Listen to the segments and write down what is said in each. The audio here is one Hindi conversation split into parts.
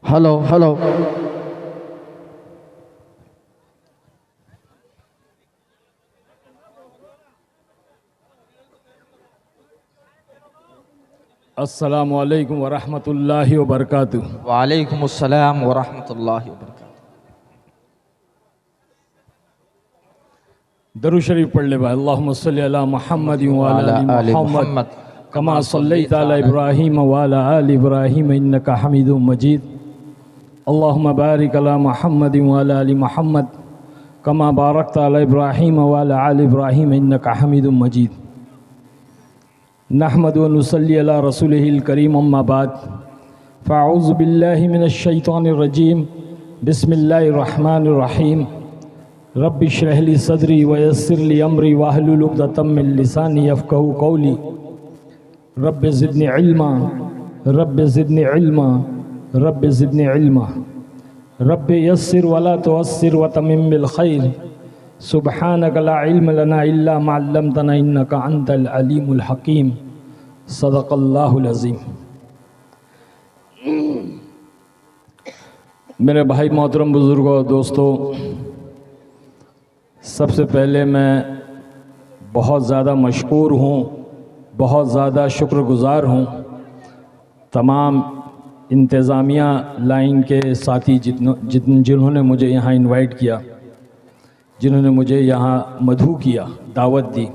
Hello hello. अस्सलामु अलैकुम वरहमतुल्लाहि वबरकातुहू। वालेकुम अस्सलाम वरहमतुल्लाहि वबरकातुहू। दरूद शरीफ पढ़ ले भाई। अल्लाहुम्मा सल्ली अला मुहम्मद व अला आलि मुहम्मद कमा सल्लैता अला इब्राहीम व अला आलि इब्राहीम इन्नका हमीदुम मजीद। अल्लाहुम्मा बारिक अला मुहम्मद व अला आलि मुहम्मद कमा बारकता अला इब्राहीम व अला आलि इब्राहीम इन्नका हमीदुम मजीद। नहमदु व नुसल्ली अला रसूलिहिल करीम, अम्मा बाद। फ़अऊज़ु बिल्लाहि मिनश शैतानिर रजीम। बिस्मिल्लाहिर रहमानिर रहीम। रब्बि इश्रह ली सदरी व यस्सिर ली अमरी वाहलुल उक़दतम मिन लिसानी यफ़क़हू क़ौली। Rabbi ज़िदनी इल्मा, rabbi ज़िदनी इल्मा, rabbi ज़िदनी इल्मा। रब्बि यस्सिर वला तुअस्सिर व तमिम बिल खैर। सुब्हानक ला इल्म लना इल्ला मा अल्लमतना इन्नका अंतल अलीमुल हकीम। सदक़ल्लाहुल अज़ीम। मेरे भाई मोहतरम, बुज़ुर्गों, दोस्तों, सबसे पहले मैं बहुत ज़्यादा मशकूर हूँ, बहुत ज़्यादा शुक्रगुज़ार हूँ तमाम इंतज़ामिया लाइन के साथी जिन्होंने मुझे यहाँ इनवाइट किया, जिन्होंने मुझे यहाँ मधु किया, दावत दी।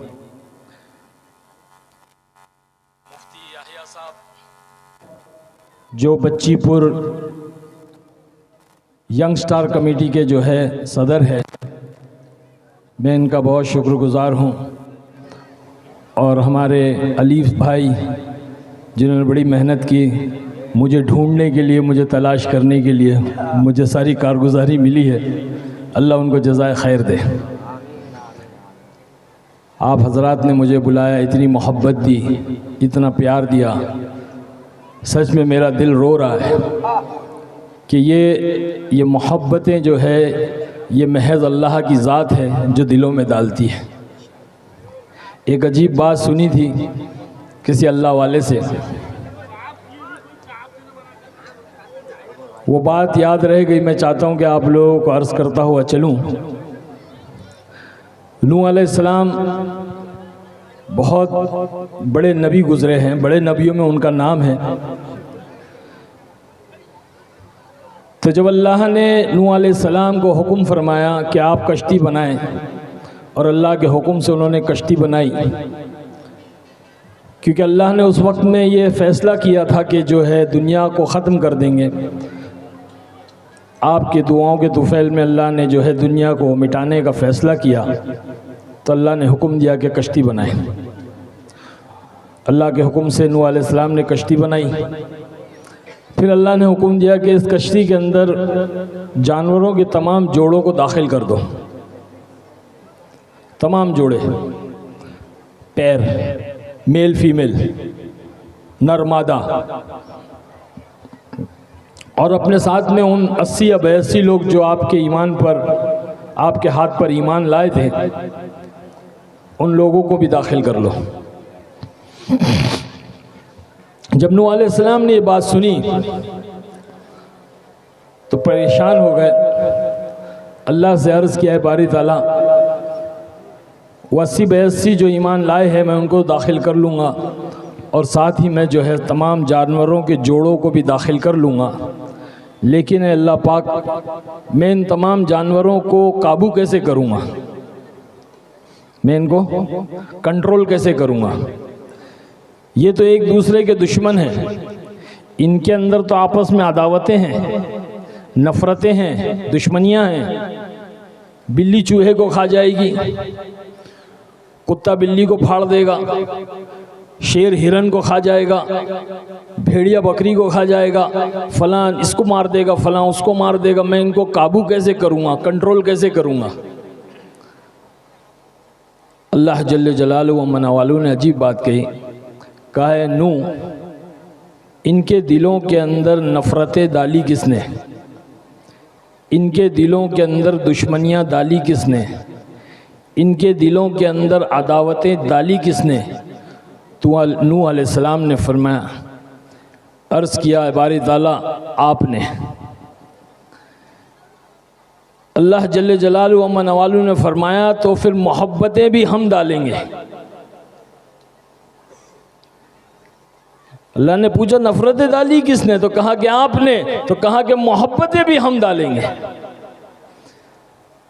मुफ्ती याहिया साहब जो बच्चीपुर यंग स्टार कमेटी के जो है सदर है, मैं इनका बहुत शुक्रगुज़ार हूँ। और हमारे अलीफ भाई जिन्होंने बड़ी मेहनत की मुझे ढूंढने के लिए, मुझे तलाश करने के लिए, मुझे सारी कारगुजारी मिली है। अल्लाह उनको जज़ाए खैर दे। आप हजरात ने मुझे बुलाया, इतनी मोहब्बत दी, इतना प्यार दिया, सच में मेरा दिल रो रहा है कि ये मोहब्बतें जो है ये महज अल्लाह की ज़ात है जो दिलों में डालती है। एक अजीब बात सुनी थी किसी अल्लाह वाले से, वो बात याद रह गई। मैं चाहता हूँ कि आप लोगों को अर्ज़ करता हुआ चलूँ। नूह अलैहिस्सलाम बहुत बड़े नबी गुज़रे हैं, बड़े नबियों में उनका नाम है। तो जब अल्लाह ने नूह अलैहिस्सलाम को हुक्म फरमाया कि आप कश्ती बनाएं, और अल्लाह के हुक्म से उन्होंने कश्ती बनाई, क्योंकि अल्लाह ने उस वक्त में ये फ़ैसला किया था कि जो है दुनिया को ख़त्म कर देंगे। आपके दुआओं के तुफ़ैल में अल्लाह ने जो है दुनिया को मिटाने का फ़ैसला किया, तो अल्लाह ने हुक्म दिया कि कश्ती बनाएं। अल्लाह के हुक्म से नूह अलैहिस्सलाम ने कश्ती बनाई। फिर अल्लाह ने हुक्म दिया कि इस कश्ती के अंदर जानवरों के तमाम जोड़ों को दाखिल कर दो। तमाम जोड़े, पैर, मेल फीमेल, नर मादा, और अपने साथ में उन 80 या 82 लोग जो आपके ईमान पर, आपके हाथ पर ईमान लाए थे, उन लोगों को भी दाखिल कर लो। जब नूह अलैहिस्सलाम ने ये बात सुनी तो परेशान हो गए। अल्लाह से अर्ज़ किया है बारी ताला, वो 80-82 जो ईमान लाए हैं मैं उनको दाखिल कर लूँगा, और साथ ही मैं जो है तमाम जानवरों के जोड़ों को भी दाखिल कर लूँगा। लेकिन अल्लाह पाक, मैं इन तमाम जानवरों को काबू कैसे करूँगा, मैं इनको कंट्रोल कैसे करूँगा? ये तो एक दूसरे के दुश्मन हैं, इनके अंदर तो आपस में अदावतें हैं, नफ़रतें हैं, दुश्मनियाँ हैं। बिल्ली चूहे को खा जाएगी, कुत्ता बिल्ली को फाड़ देगा, शेर हिरन को खा जाएगा, भेड़िया बकरी को खा जाएगा, फलां इसको मार देगा, फलां उसको मार देगा। मैं इनको काबू कैसे करूँगा, कंट्रोल कैसे करूँगा? अल्लाह जल्ले जलालुहु व मनावालु ने अजीब बात कही, कहा है नूह, इनके दिलों के अंदर नफ़रतें डाली किसने? इनके दिलों के अंदर दुश्मनियाँ डाली किसने? इनके दिलों के अंदर अदावतें डाली किसने? तो नूह अलैहिस्सलाम ने फरमाया, अर्ज़ किया बारी ताला आपने। अल्लाह जल्ले जलालु व मनवालु ने फरमाया तो फिर मोहब्बतें भी हम डालेंगे। अल्लाह ने पूछा नफरतें डाली किसने, तो कहा कि आपने, तो कहा कि मोहब्बतें भी हम डालेंगे।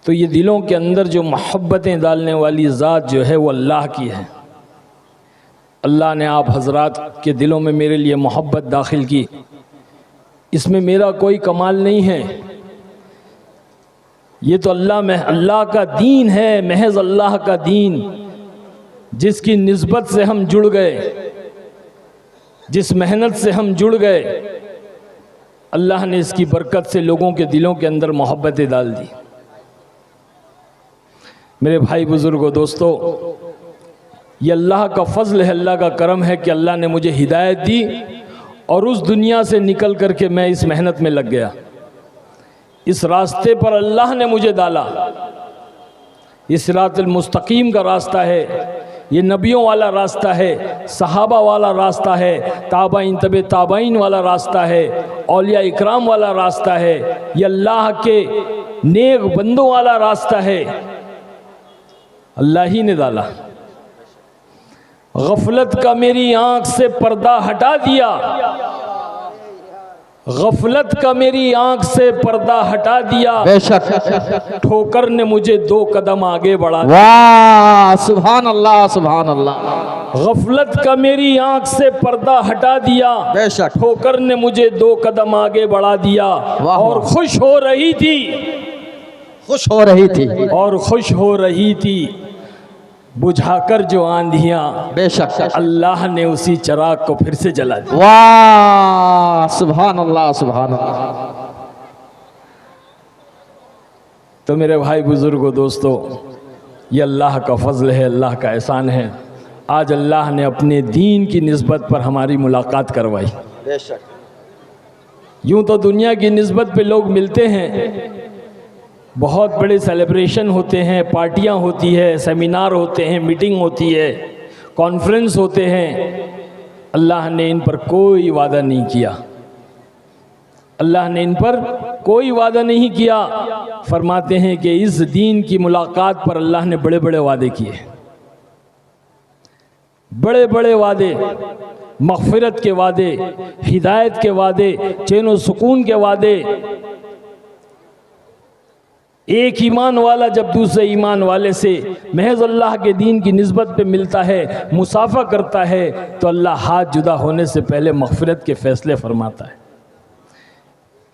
तो ये दिलों के अंदर जो मोहब्बतें डालने वाली ज़ात जो है वो अल्लाह की है। अल्लाह ने आप हजरात के दिलों में मेरे लिए मोहब्बत दाखिल की, इसमें मेरा कोई कमाल नहीं है, ये तो अल्लाह का दीन है, महज अल्लाह का दीन, जिसकी निस्बत से हम जुड़ गए, जिस मेहनत से हम जुड़ गए, अल्लाह ने इसकी बरकत से लोगों के दिलों के अंदर मोहब्बतें डाल दी। मेरे भाई बुजुर्गों दोस्तों, ये अल्लाह का फजल है, अल्लाह का करम है कि अल्लाह ने मुझे हिदायत दी और उस दुनिया से निकल करके मैं इस मेहनत में लग गया। इस रास्ते पर अल्लाह ने मुझे डाला। ये सिरातुल मुस्तकीम का रास्ता है, ये नबियों वाला रास्ता है, सहाबा वाला रास्ता है, ताबाइन तबे ताबाइन वाला रास्ता है, औलिया इकराम वाला रास्ता है, ये अल्लाह के नेक बंदों वाला रास्ता है, अल्लाह ही ने डाला। गफलत का मेरी आंख से पर्दा हटा दिया, गफलत का मेरी आंख से पर्दा हटा दिया, बेशक ठोकर ने मुझे 2 कदम आगे बढ़ा दिया। वाह सुभान अल्लाह सुभान अल्लाह। गफलत का मेरी आंख से पर्दा हटा दिया, बेशक ठोकर ने मुझे 2 कदम आगे बढ़ा दिया। वाह। और खुश हो रही थी, खुश हो रही थी, और खुश हो रही थी, बुझाकर जो आंधियां, बेशक अल्लाह ने उसी चिराग को फिर से जला दिया। वाह सुभान अल्लाह सुभान अल्लाह। तो मेरे भाई बुजुर्गों दोस्तों, ये अल्लाह का फजल है, अल्लाह का एहसान है। आज अल्लाह ने अपने दीन की निस्बत पर हमारी मुलाकात करवाई। बेशक यूं तो दुनिया की निस्बत पे लोग मिलते हैं, बहुत बड़े सेलिब्रेशन होते हैं, पार्टियां होती है, सेमिनार होते हैं, मीटिंग होती है, कॉन्फ्रेंस होते हैं। अल्लाह ने इन पर कोई वादा नहीं किया, अल्लाह ने इन पर कोई वादा नहीं किया। फरमाते हैं कि इस दीन की मुलाकात पर अल्लाह ने बड़े बड़े वादे किए, बड़े बड़े वादे, मग़फ़िरत के वादे, हिदायत के वादे, चैन और सुकून के वादे। एक ईमान वाला जब दूसरे ईमान वाले से महज अल्लाह के दीन की निस्बत पे मिलता है, मुसाफा करता है, तो अल्लाह हाथ जुदा होने से पहले मग़फ़िरत के फ़ैसले फरमाता है।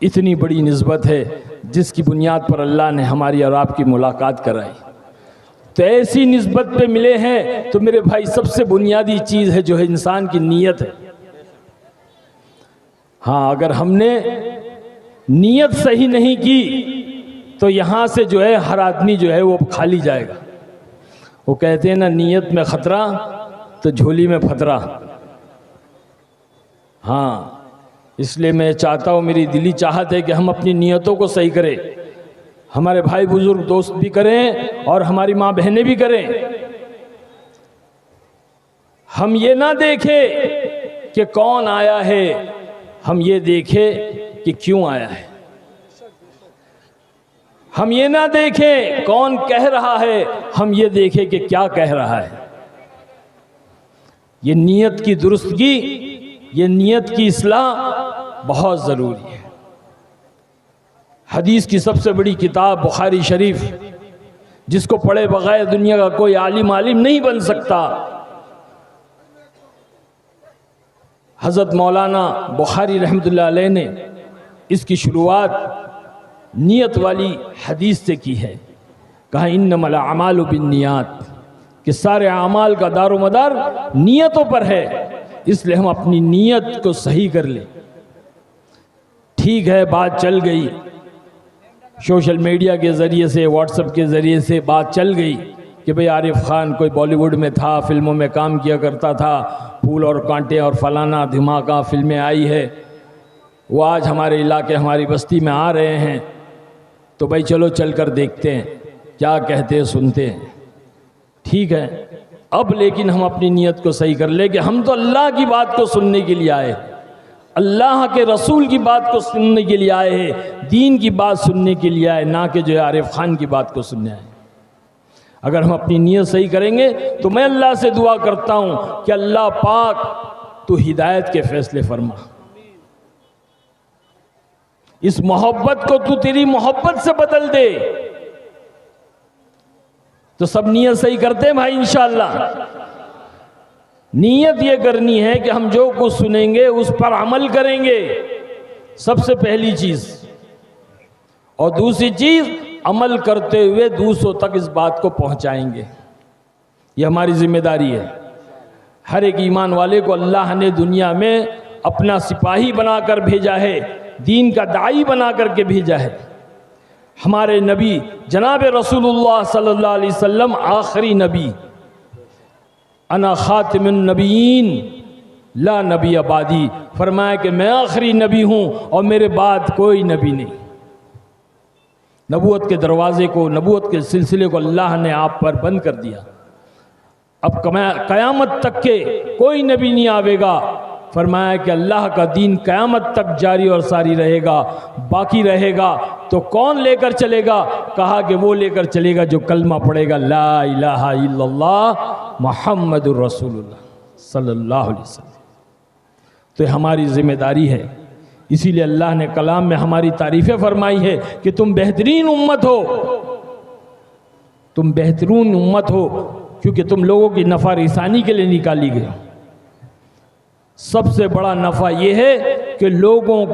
इतनी बड़ी निस्बत है जिसकी बुनियाद पर अल्लाह ने हमारी और आपकी मुलाकात कराई। तो ऐसी निस्बत पे मिले हैं तो मेरे भाई सबसे बुनियादी चीज़ है जो है इंसान की नीयत है। हाँ, अगर हमने नीयत सही नहीं की तो यहाँ से जो है हर आदमी जो है वो खाली जाएगा। वो कहते हैं ना, नीयत में ख़तरा तो झोली में फतरा। हाँ, इसलिए मैं चाहता हूँ, मेरी दिली चाहत है कि हम अपनी नीयतों को सही करें, हमारे भाई बुजुर्ग दोस्त भी करें और हमारी माँ बहनें भी करें। हम ये ना देखें कि कौन आया है, हम ये देखें कि क्यों आया है। हम ये ना देखें कौन कह रहा है, हम ये देखें कि क्या कह रहा है। ये नीयत की दुरुस्तगी, ये नीयत की इस्लाह बहुत ज़रूरी है। हदीस की सबसे बड़ी किताब बुखारी शरीफ, जिसको पढ़े बगैर दुनिया का कोई आलिम नहीं बन सकता। हज़रत मौलाना बुखारी रहमतुल्लाह अलैह ने इसकी शुरुआत नियत वाली हदीस से की है। कहा इन्नमल अमालु बिन्नियात, कि सारे अमाल का दारोमदार नियतों पर है, इसलिए हम अपनी नियत को सही कर लें। ठीक है, बात चल गई, सोशल मीडिया के ज़रिए से, व्हाट्सएप के ज़रिए से बात चल गई कि भाई आरिफ खान कोई बॉलीवुड में था, फिल्मों में काम किया करता था, फूल और कांटे और फलाना धमाका फिल्में आई है, वो आज हमारे इलाके, हमारी बस्ती में आ रहे हैं, तो भाई चलो चल कर देखते हैं क्या कहते हैं, सुनते हैं। ठीक है, अब लेकिन हम अपनी नीयत को सही कर ले कि हम तो अल्लाह की बात को सुनने के लिए आए, अल्लाह के रसूल की बात को सुनने के लिए आए हैं, दीन की बात सुनने के लिए आए, ना कि जो है आरिफ खान की बात को सुनने आए। अगर हम अपनी नीयत सही करेंगे तो मैं अल्लाह से दुआ करता हूँ कि अल्लाह पाक तू हिदायत के फैसले फरमा, इस मोहब्बत को तू तेरी मोहब्बत से बदल दे। तो सब नीयत सही करते हैं भाई इंशाअल्लाह। नीयत ये करनी है कि हम जो कुछ सुनेंगे उस पर अमल करेंगे, सबसे पहली चीज। और दूसरी चीज, अमल करते हुए दूसरों तक इस बात को पहुंचाएंगे। ये हमारी जिम्मेदारी है। हर एक ईमान वाले को अल्लाह ने दुनिया में अपना सिपाही बनाकर भेजा है, दीन का दाई बना करके भेजा है। हमारे नबी जनाब रसूलुल्लाह सल्लल्लाहु अलैहि वसल्लम आखिरी नबी, अना खातिमुन नबीयीन ला नबी अबादी, फरमाया कि मैं आखिरी नबी हूँ और मेरे बाद कोई नबी नहीं। नबूवत के दरवाजे को, नबूवत के सिलसिले को अल्लाह ने आप पर बंद कर दिया। अब क़यामत तक के कोई नबी नहीं आवेगा। फरमाया कि अल्लाह का दीन क़यामत तक जारी और सारी रहेगा, बाकी रहेगा। तो कौन लेकर चलेगा? कहा कि वो लेकर चलेगा जो कलमा पढ़ेगा, ला इलाहा इल्लल्लाह मुहम्मदुर रसूलुल्लाह सल्लल्लाहु अलैहि वसल्लम। तो हमारी जिम्मेदारी है। इसीलिए अल्लाह ने कलाम में हमारी तारीफ़ें फरमाई है कि तुम बेहतरीन उम्मत हो, तुम बेहतरीन उम्मत हो, क्योंकि तुम लोगों की नफ़ा रिसानी के लिए निकाली गई। सबसे बड़ा नफ़ा यह है कि लोगों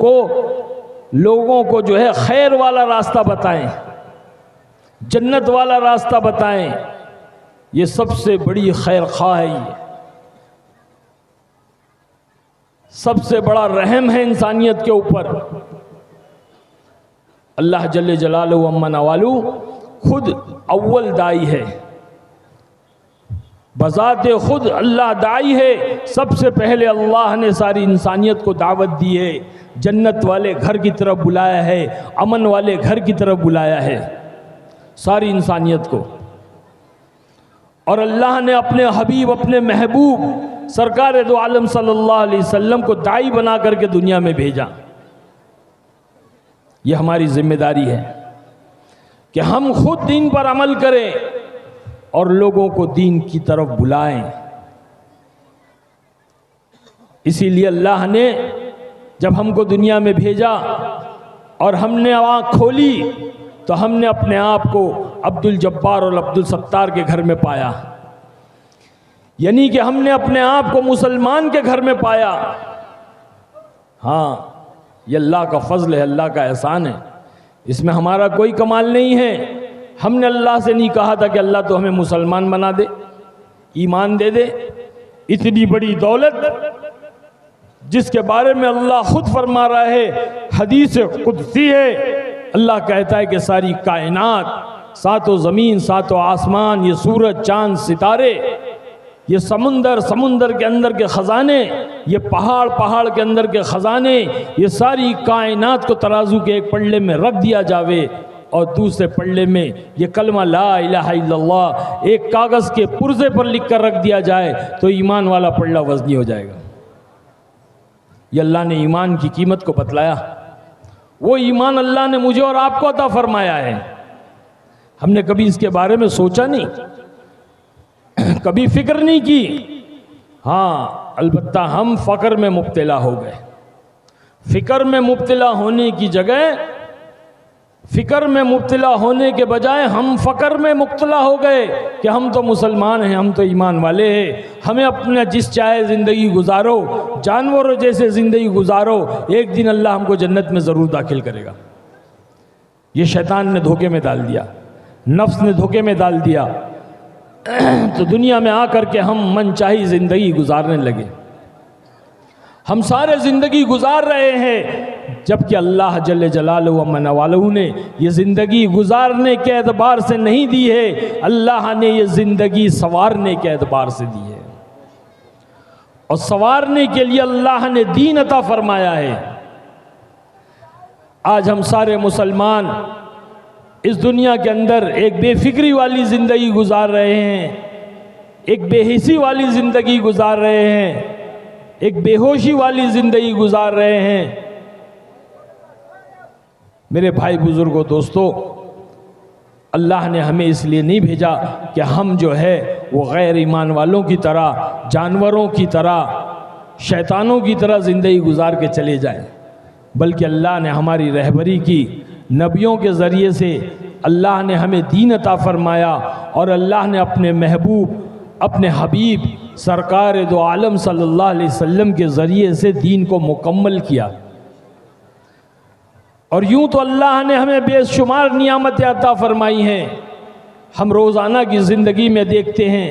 को जो है खैर वाला रास्ता बताएं, जन्नत वाला रास्ता बताएं। ये सबसे बड़ी खैर ख्वाह है, ये सबसे बड़ा रहम है इंसानियत के ऊपर। अल्लाह जल्ले जलालहू अम्मा नवालू खुद अव्वल दाई है, बज़ाते खुद अल्लाह दाई है। सबसे पहले अल्लाह ने सारी इंसानियत को दावत दी है, जन्नत वाले घर की तरफ बुलाया है, अमन वाले घर की तरफ बुलाया है सारी इंसानियत को। और अल्लाह ने अपने हबीब, अपने महबूब सरकार दो आलम सल्लल्लाहु अलैहि वसल्लम को दाई बना करके दुनिया में भेजा। ये हमारी जिम्मेदारी है कि हम खुद दीन पर अमल करें और लोगों को दीन की तरफ बुलाएं। इसीलिए अल्लाह ने जब हमको दुनिया में भेजा और हमने आँख खोली तो हमने अपने आप को अब्दुल जब्बार और अब्दुल सत्तार के घर में पाया। यानी कि हमने अपने आप को मुसलमान के घर में पाया। हाँ, ये अल्लाह का फजल है, अल्लाह का एहसान है, इसमें हमारा कोई कमाल नहीं है। हमने अल्लाह से नहीं कहा था कि अल्लाह तो हमें मुसलमान बना दे, ईमान दे दे। इतनी बड़ी दौलत जिसके बारे में अल्लाह खुद फरमा रहा है, हदीस कुदसी है, अल्लाह कहता है कि सारी कायनात, सातों ज़मीन, सातों आसमान, ये सूरज, चांद, सितारे, ये समुंदर, समुंदर के अंदर के ख़जाने, ये पहाड़, पहाड़ के अंदर के ख़जाने, ये सारी कायनात को तराजू के एक पल्ले में रख दिया जावे और दूसरे पल्ले में ये कलमा ला इलाहा इल्लल्लाह एक कागज़ के पुर्जे पर लिख कर रख दिया जाए तो ईमान वाला पल्ला वज़नी हो जाएगा। ये अल्लाह ने ईमान की कीमत को बतलाया। वो ईमान अल्लाह ने मुझे और आपको अता फरमाया है। हमने कभी इसके बारे में सोचा नहीं, कभी फिक्र नहीं की। हाँ, अलबत्ता हम फ़क्र में मुब्तला हो गए। फ़िक्र में मुब्तला होने की जगह, फ़िक्र में मुब्तला होने के बजाय हम फ़क्र में मुब्तला हो गए कि हम तो मुसलमान हैं, हम तो ईमान वाले हैं, हमें अपना जिस चाहे ज़िंदगी गुजारो, जानवरों जैसे ज़िंदगी गुजारो, एक दिन अल्लाह हमको जन्नत में ज़रूर दाखिल करेगा। ये शैतान ने धोखे में डाल दिया, नफ्स ने धोखे में डाल दिया। तो दुनिया में आकर के हम मनचाही ज़िंदगी गुजारने लगे। हम सारे ज़िंदगी गुजार रहे हैं, जबकि अल्लाह जल्ले जलालहू व मनवालहू ने ये ज़िंदगी गुजारने के एतबार से नहीं दी है, अल्लाह ने ये ज़िंदगी संवारने के एतबार से दी है। और संवारने के लिए अल्लाह ने दीन अता फरमाया है। आज हम सारे मुसलमान इस दुनिया के अंदर एक बेफिक्री वाली ज़िंदगी गुजार रहे हैं, एक बेहिसी वाली ज़िंदगी गुजार रहे हैं। एक बेहोशी वाली ज़िंदगी गुजार रहे हैं। मेरे भाई बुजुर्गों दोस्तों, अल्लाह ने हमें इसलिए नहीं भेजा कि हम जो है वो गैर ईमान वालों की तरह, जानवरों की तरह, शैतानों की तरह ज़िंदगी गुजार के चले जाएं, बल्कि अल्लाह ने हमारी रहबरी की। नबियों के ज़रिए से अल्लाह ने हमें दीन अता फरमाया और अल्लाह ने अपने महबूब, अपने हबीब सरकार दो आलम सल्लल्लाहु अलैहि वसल्लम के ज़रिए से दीन को मुकम्मल किया। और यूँ तो अल्लाह ने हमें बेशुमार नियामतें अता फरमाई हैं। हम रोज़ाना की ज़िंदगी में देखते हैं,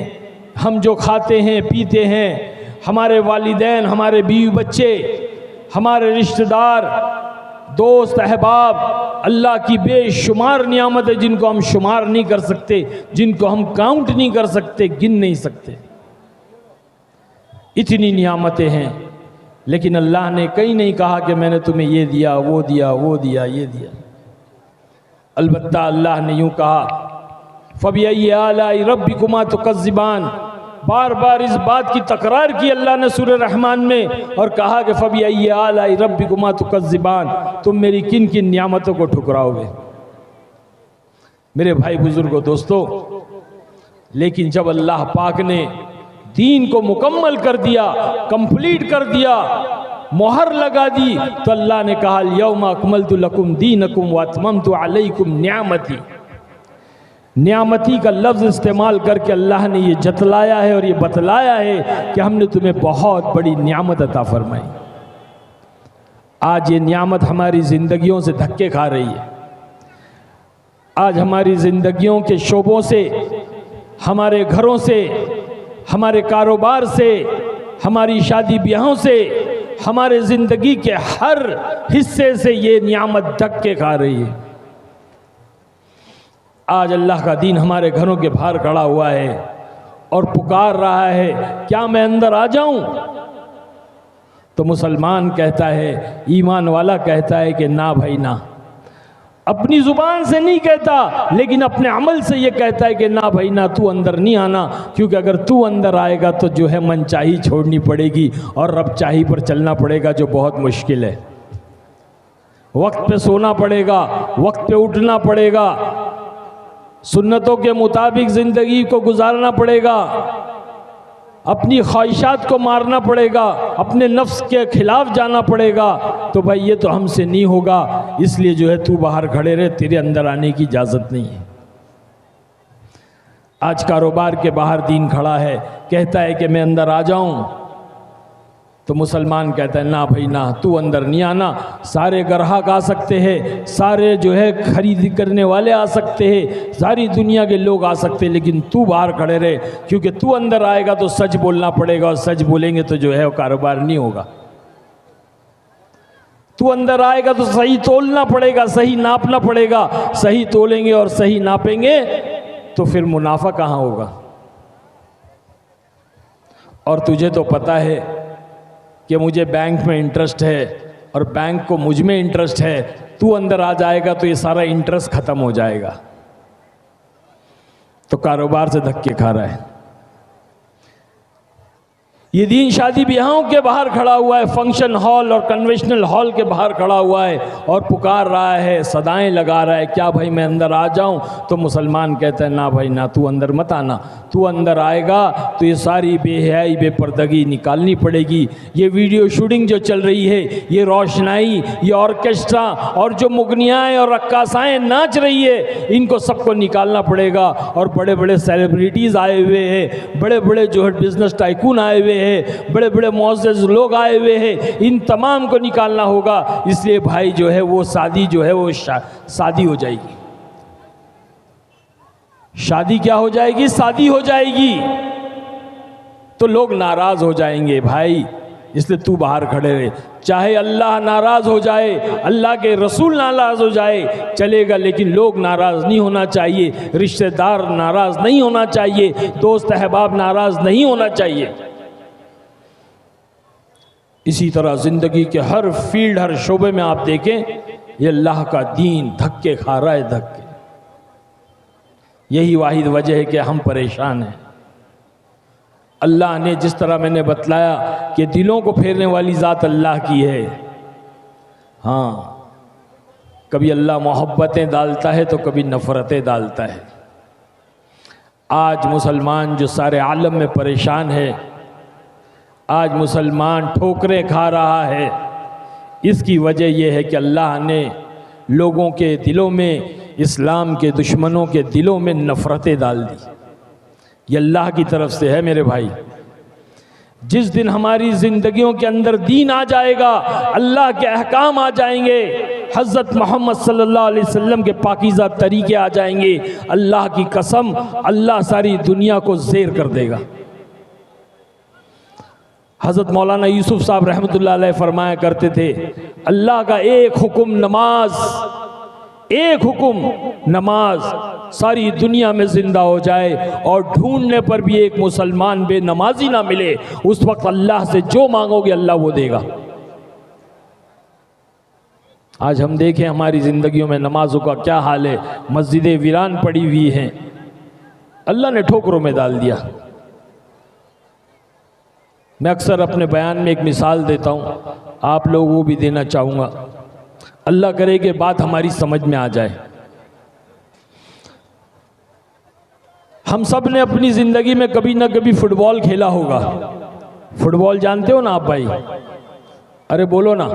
हम जो खाते हैं पीते हैं, हमारे वालिदैन, हमारे बीवी बच्चे, हमारे रिश्तेदार, दोस्त अहबाब, अल्लाह की बेशुमार नियामतें जिनको हम शुमार नहीं कर सकते, जिनको हम काउंट नहीं कर सकते, गिन नहीं सकते, इतनी नियामतें हैं। लेकिन अल्लाह ने कहीं नहीं कहा कि मैंने तुम्हें ये दिया, वो दिया, वो दिया, ये दिया। अलबत्ता अल्लाह ने यूँ कहा, फ़बिअय्यि आलाइ रब्बिकुमा तुकज़्ज़िबान। बार बार इस बात की तकरार की अल्लाह ने सूरह रहमान में और कहा कि फ़बिअय्यि आलाइ रब्बिकुमा तुकज़्ज़िबान, तुम मेरी किन किन नियामतों को ठुकराओगे। मेरे भाई बुजुर्गों दोस्तों, लेकिन जब अल्लाह पाक ने दीन को मुकम्मल कर दिया, कंप्लीट कर दिया, मोहर लगा दी, तो अल्लाह ने कहा यौमा अकमलतु लकुम दीनकुम व अतममतु अलैकुम नियामती। नियामती का लफ्ज़ इस्तेमाल करके अल्लाह ने ये जतलाया है और ये बतलाया है कि हमने तुम्हें बहुत बड़ी नियामत अता फरमाई। आज ये नियामत हमारी ज़िंदगियों से धक्के खा रही है। आज हमारी ज़िंदगियों के शोबों से, हमारे घरों से, हमारे कारोबार से, हमारी शादी ब्याहों से, हमारे ज़िंदगी के हर हिस्से से ये नियामत धक्के खा रही है। आज अल्लाह का दीन हमारे घरों के बाहर खड़ा हुआ है और पुकार रहा है, क्या मैं अंदर आ जाऊं? तो मुसलमान कहता है, ईमान वाला कहता है कि ना भाई ना। अपनी ज़ुबान से नहीं कहता, लेकिन अपने अमल से ये कहता है कि ना भाई ना, तू अंदर नहीं आना, क्योंकि अगर तू अंदर आएगा तो जो है मनचाही छोड़नी पड़ेगी और रबचाही पर चलना पड़ेगा, जो बहुत मुश्किल है। वक्त पे सोना पड़ेगा, वक्त पे उठना पड़ेगा, सुन्नतों के मुताबिक ज़िंदगी को गुजारना पड़ेगा, अपनी ख्वाहिशात को मारना पड़ेगा, अपने नफ्स के खिलाफ जाना पड़ेगा। तो भाई ये तो हमसे नहीं होगा, इसलिए जो है तू बाहर खड़े रहे, तेरे अंदर आने की इजाज़त नहीं है। आज कारोबार के बाहर दीन खड़ा है, कहता है कि मैं अंदर आ जाऊं, तो मुसलमान कहता है ना भाई ना, तू अंदर नहीं आना। सारे ग्राहक आ सकते हैं, सारे जो है खरीद करने वाले आ सकते हैं, सारी दुनिया के लोग आ सकते हैं, लेकिन तू बाहर खड़े रहे, क्योंकि तू अंदर आएगा तो सच बोलना पड़ेगा, और सच बोलेंगे तो जो है वो कारोबार नहीं होगा। तू अंदर आएगा तो सही तोलना पड़ेगा, सही नापना पड़ेगा, सही तोलेंगे और सही नापेंगे तो फिर मुनाफा कहाँ होगा। और तुझे तो पता है कि मुझे बैंक में इंटरेस्ट है और बैंक को मुझ में इंटरेस्ट है, तू अंदर आ जाएगा तो ये सारा इंटरेस्ट ख़त्म हो जाएगा। तो कारोबार से धक्के खा रहा है। ये दीन शादी ब्याहों के बाहर खड़ा हुआ है, फंक्शन हॉल और कन्वेंशनल हॉल के बाहर खड़ा हुआ है और पुकार रहा है, सदाएं लगा रहा है, क्या भाई मैं अंदर आ जाऊं? तो मुसलमान कहता है ना भाई ना, तू अंदर मत आना। तू अंदर आएगा तो ये सारी बेहयाई बेपर्दगी निकालनी पड़ेगी। ये वीडियो शूटिंग जो चल रही है, ये रोशनाई, ये ऑर्केस्ट्रा और जो मुगनियाएँ और रक्कासाएँ नाच रही है, इनको सबको निकालना पड़ेगा। और बड़े बड़े सेलिब्रिटीज़ आए हुए हैं, बड़े बड़े जो है बिजनेस टाइकून आए हुए हैं, बड़े बड़े मुअज़्ज़ज़ लोग आए हुए हैं, इन तमाम को निकालना होगा। इसलिए भाई जो है वो शादी जो है वो शादी हो जाएगी। शादी क्या हो जाएगी? शादी हो जाएगी। तो लोग नाराज हो जाएंगे भाई, इसलिए तू बाहर खड़े रहे। चाहे अल्लाह नाराज हो जाए, अल्लाह के रसूल नाराज हो जाए, चलेगा, लेकिन लोग नाराज नहीं होना चाहिए, रिश्तेदार नाराज नहीं होना चाहिए, दोस्त अहबाब नाराज नहीं होना चाहिए। इसी तरह ज़िंदगी के हर फील्ड, हर शोबे में आप देखें, ये अल्लाह का दीन धक्के खा रहा है, धक्के। यही वाहिद वजह है कि हम परेशान हैं। अल्लाह ने जिस तरह मैंने बतलाया कि दिलों को फेरने वाली ज़ात अल्लाह की है। हाँ, कभी अल्लाह मोहब्बतें डालता है तो कभी नफ़रतें डालता है। आज मुसलमान जो सारे आलम में परेशान है, आज मुसलमान ठोकरें खा रहा है, इसकी वजह यह है कि अल्लाह ने लोगों के दिलों में, इस्लाम के दुश्मनों के दिलों में नफ़रतें डाल दी। ये अल्लाह की तरफ से है मेरे भाई। जिस दिन हमारी ज़िंदगियों के अंदर दीन आ जाएगा, अल्लाह के अहकाम आ जाएंगे, हज़रत मोहम्मद सल्लल्लाहु अलैहि वसल्लम के पाकीज़ा तरीके आ जाएंगे, अल्लाह की कसम अल्लाह सारी दुनिया को ज़ेर कर देगा। हज़रत मौलाना यूसुफ साहब रहमतुल्लाह अलैह फरमाया करते थे, अल्लाह का एक हुक्म नमाज, एक हुक्म नमाज, सारी दुनिया में जिंदा हो जाए और ढूंढने पर भी एक मुसलमान बेनमाजी ना मिले, उस वक्त अल्लाह से जो मांगोगे अल्लाह वो देगा। आज हम देखें हमारी ज़िंदगियों में नमाजों का क्या हाल है। मस्जिदें वीरान पड़ी हुई हैं, अल्लाह ने ठोकरों में डाल दिया। मैं अक्सर अपने बयान में एक मिसाल देता हूँ, आप लोगों को भी देना चाहूँगा, अल्लाह करे कि बात हमारी समझ में आ जाए। हम सब ने अपनी ज़िंदगी में कभी ना कभी फुटबॉल खेला होगा। फुटबॉल जानते हो ना आप भाई? अरे बोलो ना।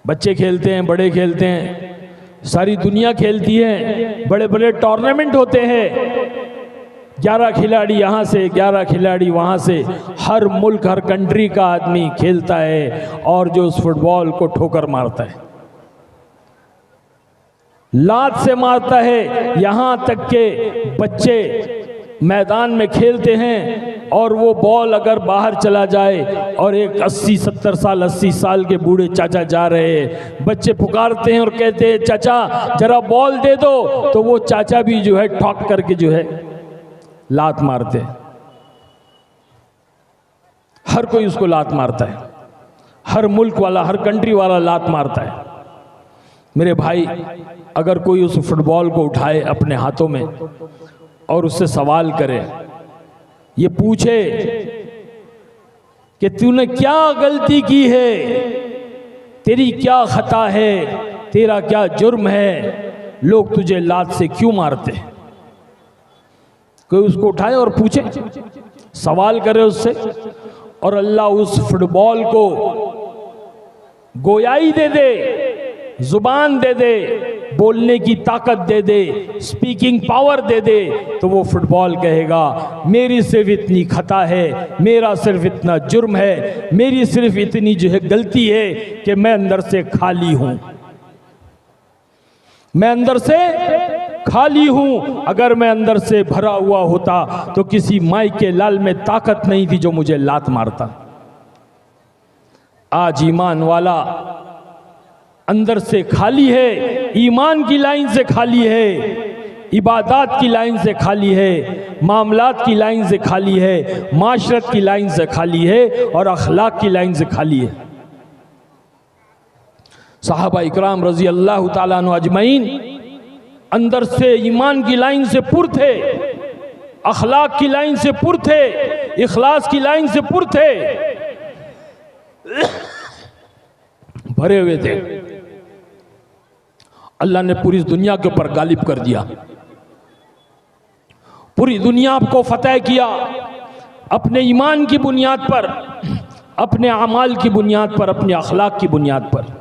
बच्चे खेलते हैं, बड़े खेलते हैं, सारी दुनिया खेलती है, बड़े बड़े टूर्नामेंट होते हैं, 11 खिलाड़ी यहाँ से, 11 खिलाड़ी वहाँ से, हर मुल्क, हर कंट्री का आदमी खेलता है और जो उस फुटबॉल को ठोकर मारता है, लात से मारता है। यहाँ तक के बच्चे मैदान में खेलते हैं और वो बॉल अगर बाहर चला जाए और एक 80-70 साल, 80 साल के बूढ़े चाचा जा रहे हैं, बच्चे पुकारते हैं और कहते हैं चाचा जरा बॉल दे दो, तो वो चाचा भी जो है ठोक करके जो है लात मारते हैं। हर कोई उसको लात मारता है, हर मुल्क वाला, हर कंट्री वाला लात मारता है। मेरे भाई, अगर कोई उस फुटबॉल को उठाए अपने हाथों में और उससे सवाल करे, ये पूछे कि तूने क्या गलती की है, तेरी क्या खता है, तेरा क्या जुर्म है, लोग तुझे लात से क्यों मारते हैं? कोई उसको उठाए और पूछे, सवाल करे उससे, और अल्लाह उस फुटबॉल को गोयाई दे दे, जुबान दे दे, बोलने की ताकत दे दे, स्पीकिंग पावर दे दे, तो वो फुटबॉल कहेगा मेरी सिर्फ इतनी खता है, मेरा सिर्फ इतना जुर्म है, मेरी सिर्फ इतनी जो है गलती है कि मैं अंदर से खाली हूं, मैं अंदर से खाली हूं। अगर मैं अंदर से भरा हुआ होता तो किसी माई के लाल में ताकत नहीं थी जो मुझे लात मारता। आज ईमान वाला अंदर से खाली है, ईमान की लाइन से खाली है, इबादत की लाइन से खाली है, मामलात की लाइन से खाली है, माशरत की लाइन से खाली है और अखलाक की लाइन से खाली है। सहाबा इकराम रजी अल्लाह ताला अन्हु अजमईन अंदर से ईमान की लाइन से पुर थे, अखलाक की लाइन से पुर थे, इखलास की लाइन से पुर थे, भरे हुए थे। अल्लाह ने पूरी दुनिया के ऊपर गालिब कर दिया, पूरी दुनिया को फतह किया अपने ईमान की बुनियाद पर, अपने अमाल की बुनियाद पर, अपने अखलाक की बुनियाद पर।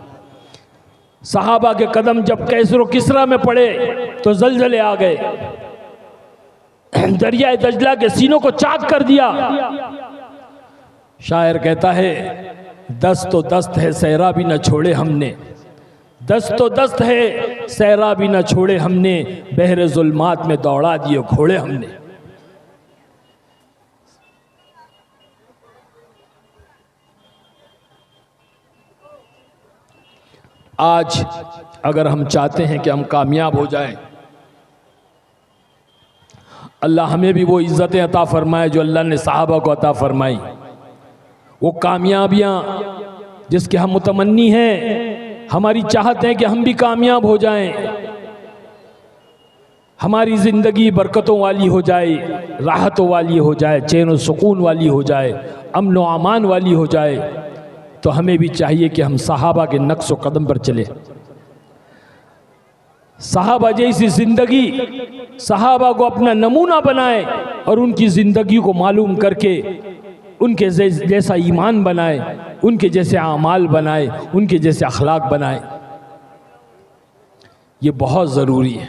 सहाबा के कदम जब कैसर किसरा में पड़े तो जलजले आ गए, दरिया दजला के सीनों को चाक कर दिया। शायर कहता है दस्त तो दस्त है सहरा भी न छोड़े हमने, दस्त तो दस्त है सहरा भी न छोड़े हमने, बहरे जुल्मात में दौड़ा दिए घोड़े हमने। आज अगर हम चाहते हैं कि हम कामयाब हो जाएं, अल्लाह हमें भी वो इज़्ज़तें अता फरमाए जो अल्लाह ने सहाबा को अता फरमाई, वो कामयाबियाँ जिसके हम मुतमन्नी हैं, हमारी चाहत है कि हम भी कामयाब हो जाएं। हमारी ज़िंदगी बरकतों वाली हो जाए, राहतों वाली हो जाए, चैन और सुकून वाली हो जाए, अमन व अमान वाली हो जाए, तो हमें भी चाहिए कि हम सहाबा के नक्श व कदम पर चले। सहाबा जैसी ज़िंदगी, सहाबा को अपना नमूना बनाए और उनकी ज़िंदगी को मालूम करके उनके जैसा ईमान बनाए, उनके जैसे आमाल बनाए, उनके जैसे अखलाक बनाए। ये बहुत ज़रूरी है।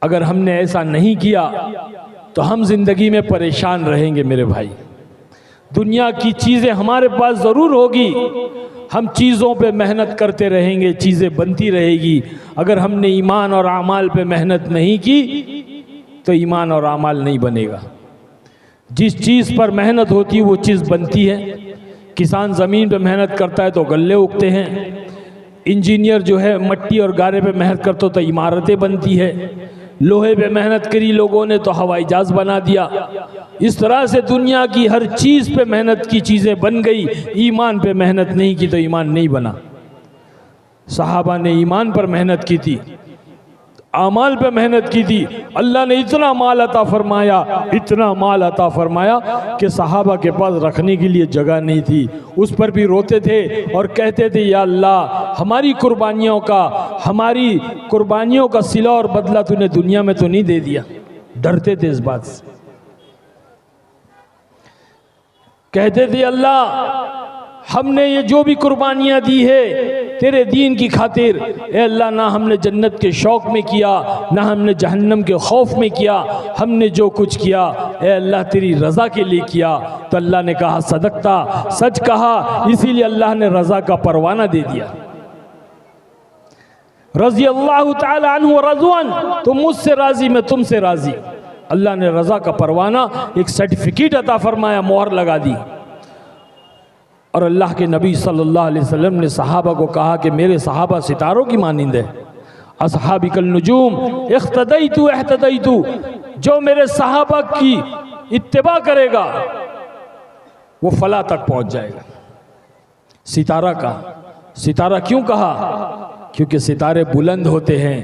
अगर हमने ऐसा नहीं किया तो हम ज़िंदगी में परेशान रहेंगे मेरे भाई। दुनिया की चीज़ें हमारे पास ज़रूर होगी, हम चीज़ों पे मेहनत करते रहेंगे, चीज़ें बनती रहेगी। अगर हमने ईमान और आमाल पे मेहनत नहीं की तो ईमान और आमाल नहीं बनेगा। जिस चीज़ पर मेहनत होती है वो चीज़ बनती है। किसान ज़मीन पे मेहनत करता है तो गल्ले उगते हैं। इंजीनियर जो है मट्टी और गारे पे मेहनत करता तो इमारतें बनती है। लोहे पे मेहनत करी लोगों ने तो हवाई जहाज बना दिया। इस तरह से दुनिया की हर चीज़ पे मेहनत की चीज़ें बन गई। ईमान पे मेहनत नहीं की तो ईमान नहीं बना। सहाबा ने ईमान पर मेहनत की थी, आमाल पे मेहनत की थी। अल्लाह ने इतना माल अता फरमाया, इतना माल अता फरमाया कि सहाबा के पास रखने के लिए जगह नहीं थी। उस पर भी रोते थे और कहते थे, या अल्लाह हमारी कुर्बानियों का सिला और बदला तूने दुनिया में तो नहीं दे दिया। डरते थे इस बात से। कहते थे, अल्लाह हमने ये जो भी कुर्बानियाँ दी है तेरे दीन की खातिर, ए अल्लाह ना हमने जन्नत के शौक़ में किया, ना हमने जहन्नम के खौफ में किया। हमने जो कुछ किया ए अल्लाह तेरी रज़ा के लिए किया। तो अल्लाह ने कहा सदकता, सच कहा। इसीलिए अल्लाह ने रज़ा का परवाना दे दिया। रज़ी अल्लाह तआला अन्हु व रज़वान, तुम मुझसे राज़ी मैं तुमसे राज़ी। अल्लाह ने रज़ा का परवाना, एक सर्टिफिकेट अता फरमाया, मोहर लगा दी। और अल्लाह के नबी सल्लल्लाहु अलैहि वसल्लम ने सहाबा को कहा कि मेरे सहाबा सितारों की मानिंद है। असहाबी कल नुजूम इख्तदैतु एहतदैतु, जो मेरे सहाबा की इत्तिबा करेगा वो फला तक पहुंच जाएगा। सितारा क्यों कहा? क्योंकि सितारे बुलंद होते हैं,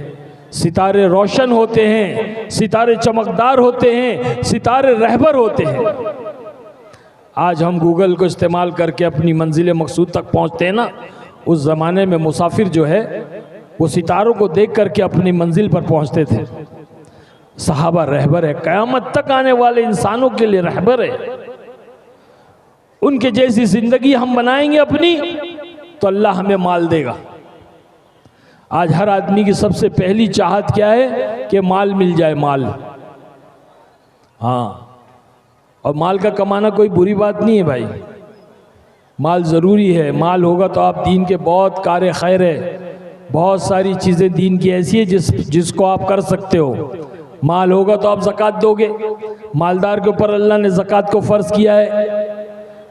सितारे रोशन होते हैं, सितारे चमकदार होते हैं, सितारे रहबर होते हैं। आज हम गूगल को इस्तेमाल करके अपनी मंजिल मकसूद तक पहुंचते हैं ना, उस ज़माने में मुसाफिर जो है वो सितारों को देख करके अपनी मंजिल पर पहुंचते थे। सहाबा रहबर है, क़यामत तक आने वाले इंसानों के लिए रहबर है। उनके जैसी ज़िंदगी हम बनाएंगे अपनी तो अल्लाह हमें माल देगा। आज हर आदमी की सबसे पहली चाहत क्या है कि माल मिल जाए, माल। हाँ, और माल का कमाना कोई बुरी बात नहीं है भाई, माल ज़रूरी है। माल होगा तो आप दीन के बहुत कार्य खैर है, बहुत सारी चीज़ें दीन की ऐसी है जिसको आप कर सकते हो। माल होगा तो आप ज़कात दोगे, मालदार के ऊपर अल्लाह ने ज़कात को फ़र्ज़ किया है।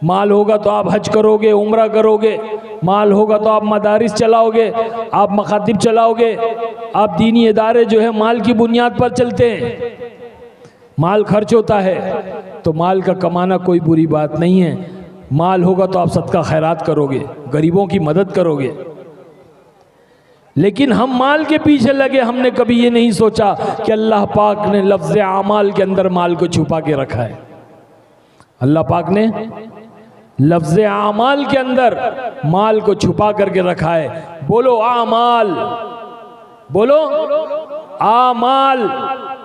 माल होगा तो आप हज करोगे, उम्रा करोगे। माल होगा तो आप मदारिस चलाओगे, आप मखातिब चलाओगे। आप दीनी इदारे जो है माल की बुनियाद पर चलते हैं। माल खर्च होता है तो माल का कमाना कोई बुरी बात नहीं है। माल होगा तो आप सदका खैरात करोगे, गरीबों की मदद करोगे। लेकिन हम माल के पीछे लगे, हमने कभी ये नहीं सोचा कि अल्लाह पाक ने लफ्ज़ आमाल के अंदर माल को छुपा के रखा है। अल्लाह पाक ने लफ्ज़ आमाल के अंदर माल को छुपा करके रखा है। बोलो आमाल, बोलो आमाल,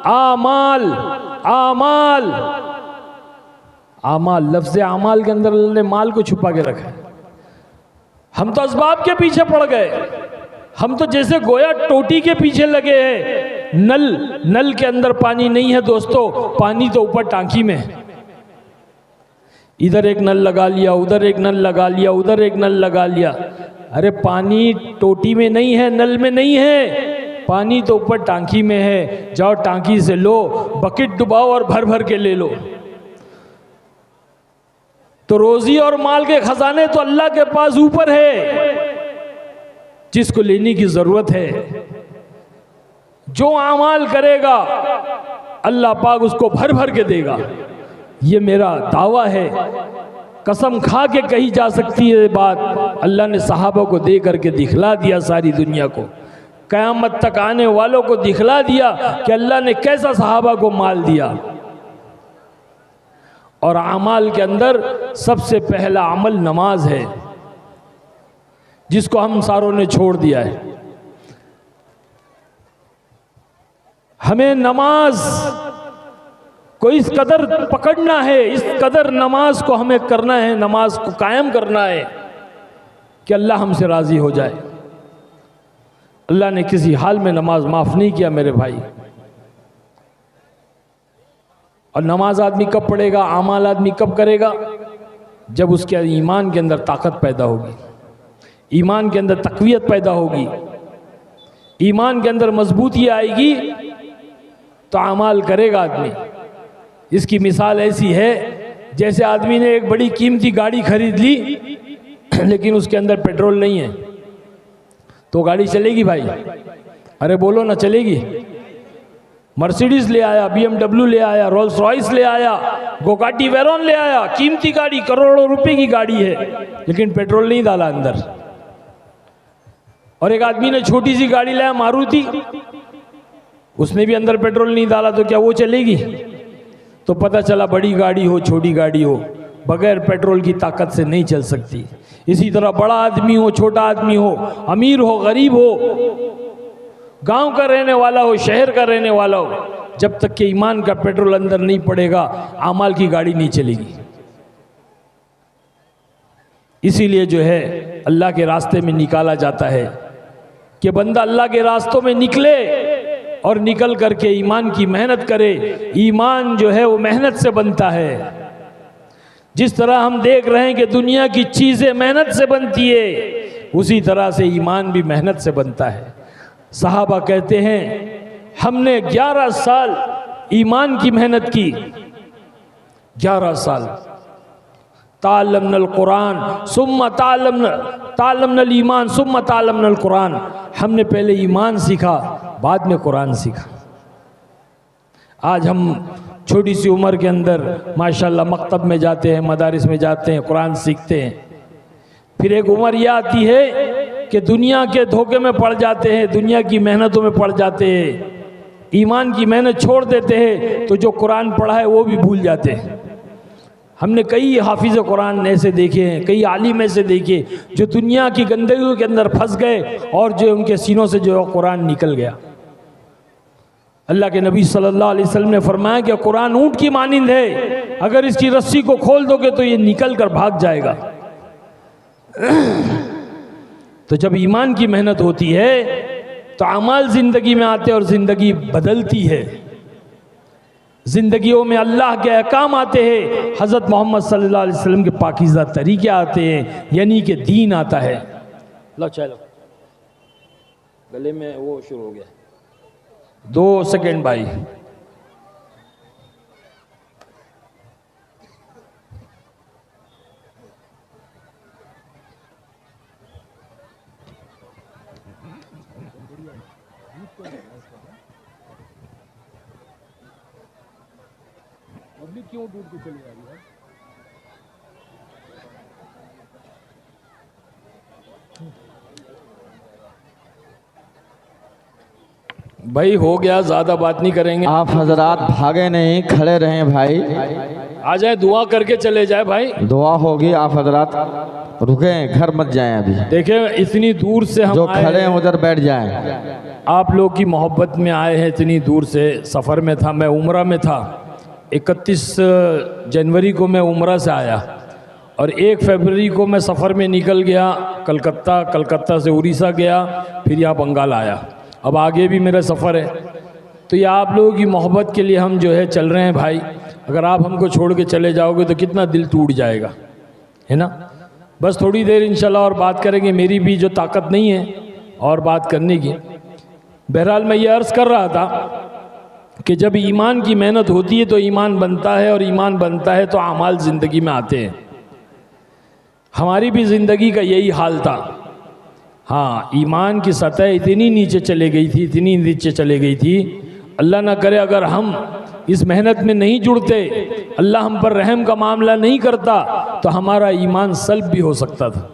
आमाल, आमाल, आमाल। लफ्ज़ आमाल के अंदर अल्लाह ने माल को छुपा के रखा है। हम तो असबाब के पीछे पड़ गए, हम तो जैसे गोया टोटी के पीछे लगे हैं। नल के अंदर पानी नहीं है दोस्तों, पानी तो ऊपर टांकी में है। इधर एक नल लगा लिया, उधर एक नल लगा लिया, उधर एक नल लगा लिया। अरे पानी टोटी में नहीं है, नल में नहीं है, पानी तो ऊपर टांकी में है। जाओ टांकी से लो, बकेट डुबाओ और भर भर के ले लो। तो रोजी और माल के खजाने तो अल्लाह के पास ऊपर है, जिसको लेने की जरूरत है। जो अमाल करेगा अल्लाह पाक उसको भर भर के देगा। ये मेरा दावा है, कसम खा के कही जा सकती है बात। अल्लाह ने सहाबा को दे करके दिखला दिया सारी दुनिया को। क़यामत तक आने वालों को दिखला दिया कि अल्लाह ने कैसा सहाबा को माल दिया। और अमाल के अंदर सबसे पहला अमल नमाज है, जिसको हम सारों ने छोड़ दिया है। हमें नमाज को इस कदर पकड़ना है, इस कदर नमाज को हमें करना है, नमाज को कायम करना है कि अल्लाह हमसे राज़ी हो जाए। अल्लाह ने किसी हाल में नमाज माफ़ नहीं किया मेरे भाई। और नमाज आदमी कब पढ़ेगा, आमाल आदमी कब करेगा? जब उसके ईमान के अंदर ताकत पैदा होगी, ईमान के अंदर तक़वियत पैदा होगी, ईमान के अंदर मजबूती आएगी तो आमाल करेगा आदमी। इसकी मिसाल ऐसी है जैसे आदमी ने एक बड़ी कीमती गाड़ी खरीद ली लेकिन उसके अंदर पेट्रोल नहीं है, तो गाड़ी चलेगी भाई? अरे बोलो ना, चलेगी? मर्सिडीज ले आया, BMW ले आया, रोल्स रॉयस ले आया, गोकाटी वेरॉन ले आया, कीमती गाड़ी, करोड़ों रुपए की गाड़ी है, लेकिन पेट्रोल नहीं डाला अंदर। और एक आदमी ने छोटी सी गाड़ी लाया मारुति, उसने भी अंदर पेट्रोल नहीं डाला, तो क्या वो चलेगी? तो पता चला बड़ी गाड़ी हो छोटी गाड़ी हो, बगैर पेट्रोल की ताकत से नहीं चल सकती। इसी तरह बड़ा आदमी हो छोटा आदमी हो, अमीर हो गरीब हो, गांव का रहने वाला हो शहर का रहने वाला हो, जब तक कि ईमान का पेट्रोल अंदर नहीं पड़ेगा आमाल की गाड़ी नहीं चलेगी। इसीलिए जो है अल्लाह के रास्ते में निकाला जाता है कि बंदा अल्लाह के रास्तों में निकले और निकल करके ईमान की मेहनत करे। ईमान जो है वो मेहनत से बनता है। जिस तरह हम देख रहे हैं कि दुनिया की चीज़ें मेहनत से बनती है, उसी तरह से ईमान भी मेहनत से बनता है। सहाबा कहते हैं हमने 11 साल ईमान की मेहनत की, 11 साल। तालमनल कुरान सुम्मा तालमनल ईमान सुम्मा तालमनल कुरान, हमने पहले ईमान सीखा बाद में कुरान सीखा। आज हम छोटी सी उम्र के अंदर माशाल्लाह मकतब में जाते हैं, मदारिस में जाते हैं, कुरान सीखते हैं। फिर एक उम्र यह आती है कि दुनिया के धोखे में पड़ जाते हैं, दुनिया की मेहनतों में पड़ जाते हैं, ईमान की मेहनत छोड़ देते हैं, तो जो कुरान पढ़ा है वो भी भूल जाते हैं। हमने कई हाफिज़ कुरान ऐसे देखे हैं, कई आलिम ऐसे देखे जो दुनिया की गंदगियों के अंदर फंस गए और जो उनके सीनों से जो कुरान निकल गया। अल्लाह के नबी सल्लल्लाहु अलैहि वसल्लम ने फरमाया कि कुरान ऊंट की मानिंद है, अगर इसकी रस्सी को खोल दोगे तो ये निकल कर भाग जाएगा। तो जब ईमान की मेहनत होती है तो अमाल ज़िंदगी में आते हैं और ज़िंदगी बदलती है। ज़िंदगियों में अल्लाह के अहकाम आते हैं, हज़रत मोहम्मद सल्लल्लाहु अलैहि वसल्लम के पाकीज़ा तरीके आते हैं, यानी कि दीन आता है। लो चलो, गले में वो शुरू हो गया, 2 सेकेंड भाई। अभी क्यों दूर को चली जा रही है? भाई हो गया, ज़्यादा बात नहीं करेंगे। आप हजरात भागे नहीं, खड़े रहें भाई। आ जाए, दुआ करके चले जाए भाई। दुआ होगी, आप हजरात रुके, घर मत जाएं अभी। देखें इतनी दूर से हम जो आए खड़े हैं हैं, उधर बैठ जाएं। आप लोग की मोहब्बत में आए हैं, इतनी दूर से। सफ़र में था, मैं उम्रा में था। 31 जनवरी को मैं उम्रा से आया और 1 फरवरी को मैं सफ़र में निकल गया कलकत्ता, कलकत्ता से उड़ीसा गया, फिर यहाँ बंगाल आया। अब आगे भी मेरा सफ़र है। तो ये आप लोगों की मोहब्बत के लिए हम जो है चल रहे हैं भाई। अगर आप हमको छोड़ के चले जाओगे तो कितना दिल टूट जाएगा, है ना। बस थोड़ी देर इंशाल्लाह और बात करेंगे, मेरी भी जो ताकत नहीं है और बात करने की। बहरहाल मैं ये अर्ज़ कर रहा था कि जब ईमान की मेहनत होती है तो ईमान बनता है, और ईमान बनता है तो अमाल ज़िंदगी में आते हैं। हमारी भी ज़िंदगी का यही हाल था। हाँ, ईमान की सतह इतनी नीचे चले गई थी, इतनी नीचे चले गई थी, अल्लाह ना करे अगर हम इस मेहनत में नहीं जुड़ते, अल्लाह हम पर रहम का मामला नहीं करता, तो हमारा ईमान सल्ब भी हो सकता था।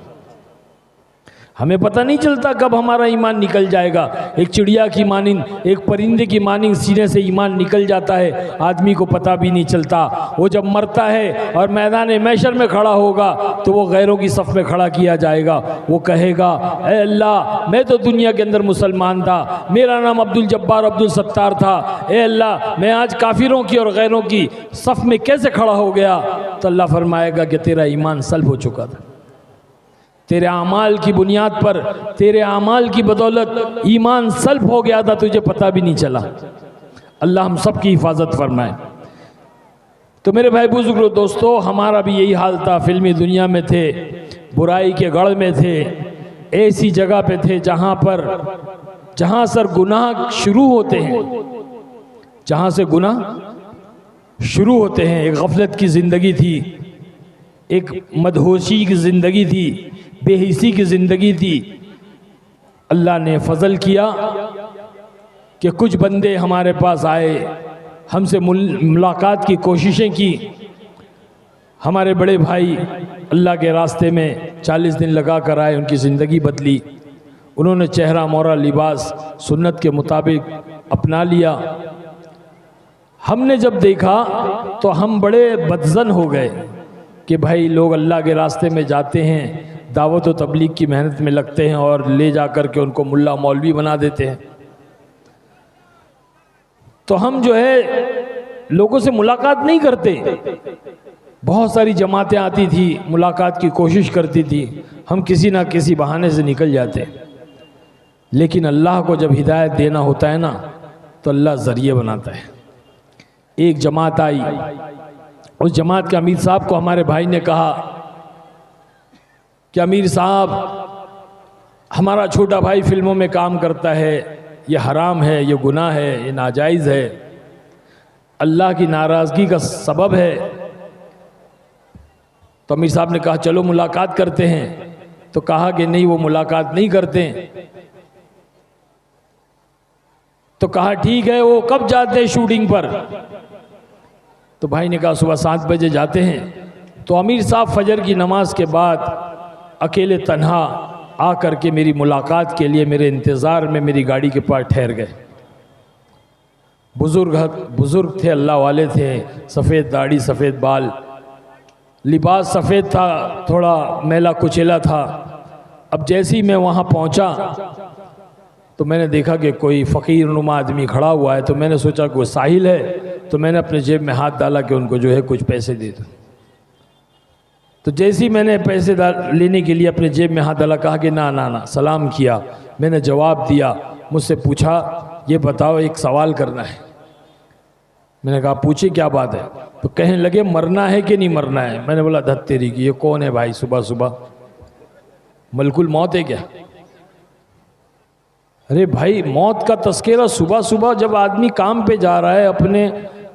हमें पता नहीं चलता कब हमारा ईमान निकल जाएगा। एक चिड़िया की मानिंद, एक परिंदे की मानिंद सीने से ईमान निकल जाता है, आदमी को पता भी नहीं चलता। वो जब मरता है और मैदान महशर में खड़ा होगा तो वो गैरों की सफ़ में खड़ा किया जाएगा। वो कहेगा, ए अल्लाह, मैं तो दुनिया के अंदर मुसलमान था, मेरा नाम अब्दुल जब्बार अब्दुल सत्तार था, ए अल्लाह मैं आज काफिरों की और गैरों की सफ़ में कैसे खड़ा हो गया? तो अल्लाह फरमाएगा कि तेरा ईमान सल्ब हो चुका था, तेरे आमाल की बुनियाद पर, तेरे आमाल की बदौलत ईमान सल्ब हो गया था, तुझे पता भी नहीं चला। अल्लाह हम सब की हिफाजत फरमाए। तो मेरे भाई बुजुर्गों, दोस्तों, हमारा भी यही हाल था। फिल्मी दुनिया में थे, बुराई के गढ़ में थे, ऐसी जगह पे थे जहाँ सर गुनाह शुरू होते हैं, जहाँ से गुनाह शुरू होते हैं। एक गफलत की ज़िंदगी थी, एक मदहोशी की ज़िंदगी थी, बेहिसी की ज़िंदगी थी। अल्लाह ने फजल किया कि कुछ बंदे हमारे पास आए, हमसे मुलाकात की कोशिशें की। हमारे बड़े भाई अल्लाह के रास्ते में 40 दिन लगा कर आए, उनकी ज़िंदगी बदली। उन्होंने चेहरा मोहरा लिबास सुन्नत के मुताबिक अपना लिया। हमने जब देखा तो हम बड़े बदज़न हो गए कि भाई लोग अल्लाह के रास्ते में जाते हैं, दावत व तबलीग की मेहनत में लगते हैं और ले जा कर के उनको मुल्ला मौलवी बना देते हैं। तो हम जो है लोगों से मुलाकात नहीं करते। बहुत सारी जमातें आती थी, मुलाकात की कोशिश करती थी, हम किसी ना किसी बहाने से निकल जाते। लेकिन अल्लाह को जब हिदायत देना होता है ना, तो अल्लाह ज़रिए बनाता है। एक जमात आई, उस जमात के अमीर साहब को हमारे भाई ने कहा कि अमीर साहब, हमारा छोटा भाई फिल्मों में काम करता है, ये हराम है, ये गुनाह है, ये नाजायज़ है, अल्लाह की नाराज़गी का सबब है। तो अमीर साहब ने कहा चलो मुलाकात करते हैं। तो कहा कि नहीं, वो मुलाकात नहीं करते। तो कहा ठीक है, वो कब जाते हैं शूटिंग पर? तो भाई ने कहा सुबह 7 बजे जाते हैं। तो अमीर साहब फजर की नमाज के बाद अकेले तन्हा आ कर के मेरी मुलाकात के लिए मेरे इंतज़ार में मेरी गाड़ी के पास ठहर गए। बुज़ुर्ग थे, अल्लाह वाले थे, सफ़ेद दाढ़ी, सफ़ेद बाल, लिबास सफ़ेद था, थोड़ा मैला कुचेला था। अब जैसे ही मैं वहाँ पहुँचा तो मैंने देखा कि कोई फ़कीर नुमा आदमी खड़ा हुआ है। तो मैंने सोचा कि वो साहिल है, तो मैंने अपने जेब में हाथ डाला कि उनको जो है कुछ पैसे दे दो। तो जैसे ही मैंने पैसे लेने के लिए अपने जेब में हाथ डाला, कहा कि ना ना ना, सलाम किया। मैंने जवाब दिया, मुझसे पूछा ये बताओ एक सवाल करना है। मैंने कहा पूछिए क्या बात है? तो कहने लगे मरना है कि नहीं मरना है? मैंने बोला धत तेरी की, ये कौन है भाई सुबह सुबह, मलकुल मौत है क्या? अरे भाई, मौत का तस्करा सुबह सुबह जब आदमी काम पे जा रहा है, अपने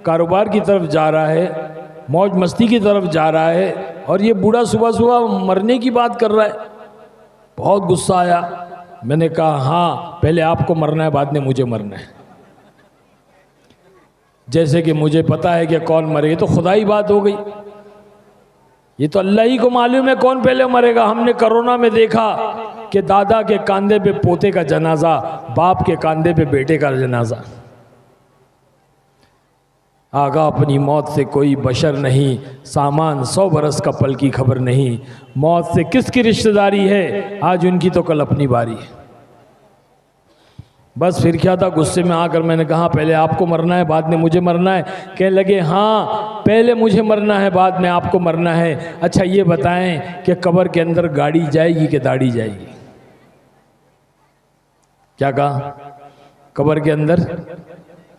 कारोबार की तरफ जा रहा है, मौज मस्ती की तरफ जा रहा है, और ये बूढ़ा सुबह सुबह मरने की बात कर रहा है। बहुत गुस्सा आया। मैंने कहा हाँ, पहले आपको मरना है, बाद में मुझे मरना है। जैसे कि मुझे पता है कि कौन मरेगा, तो खुदा ही बात हो गई। ये तो अल्लाह ही को मालूम है कौन पहले मरेगा। हमने कोरोना में देखा कि दादा के कंधे पे पोते का जनाजा, बाप के कंधे पे बेटे का जनाजा। आगा अपनी मौत से कोई बशर नहीं, सामान 100 बरस का पल की खबर नहीं। मौत से किसकी रिश्तेदारी है, आज उनकी तो कल अपनी बारी है। बस फिर क्या था, गुस्से में आकर मैंने कहा पहले आपको मरना है, बाद में मुझे मरना है। कहने लगे हाँ, पहले मुझे मरना है, बाद में आपको मरना है। अच्छा ये बताएं कि कब्र के अंदर गाड़ी जाएगी कि दाढ़ी जाएगी? क्या कहा? कब्र के अंदर?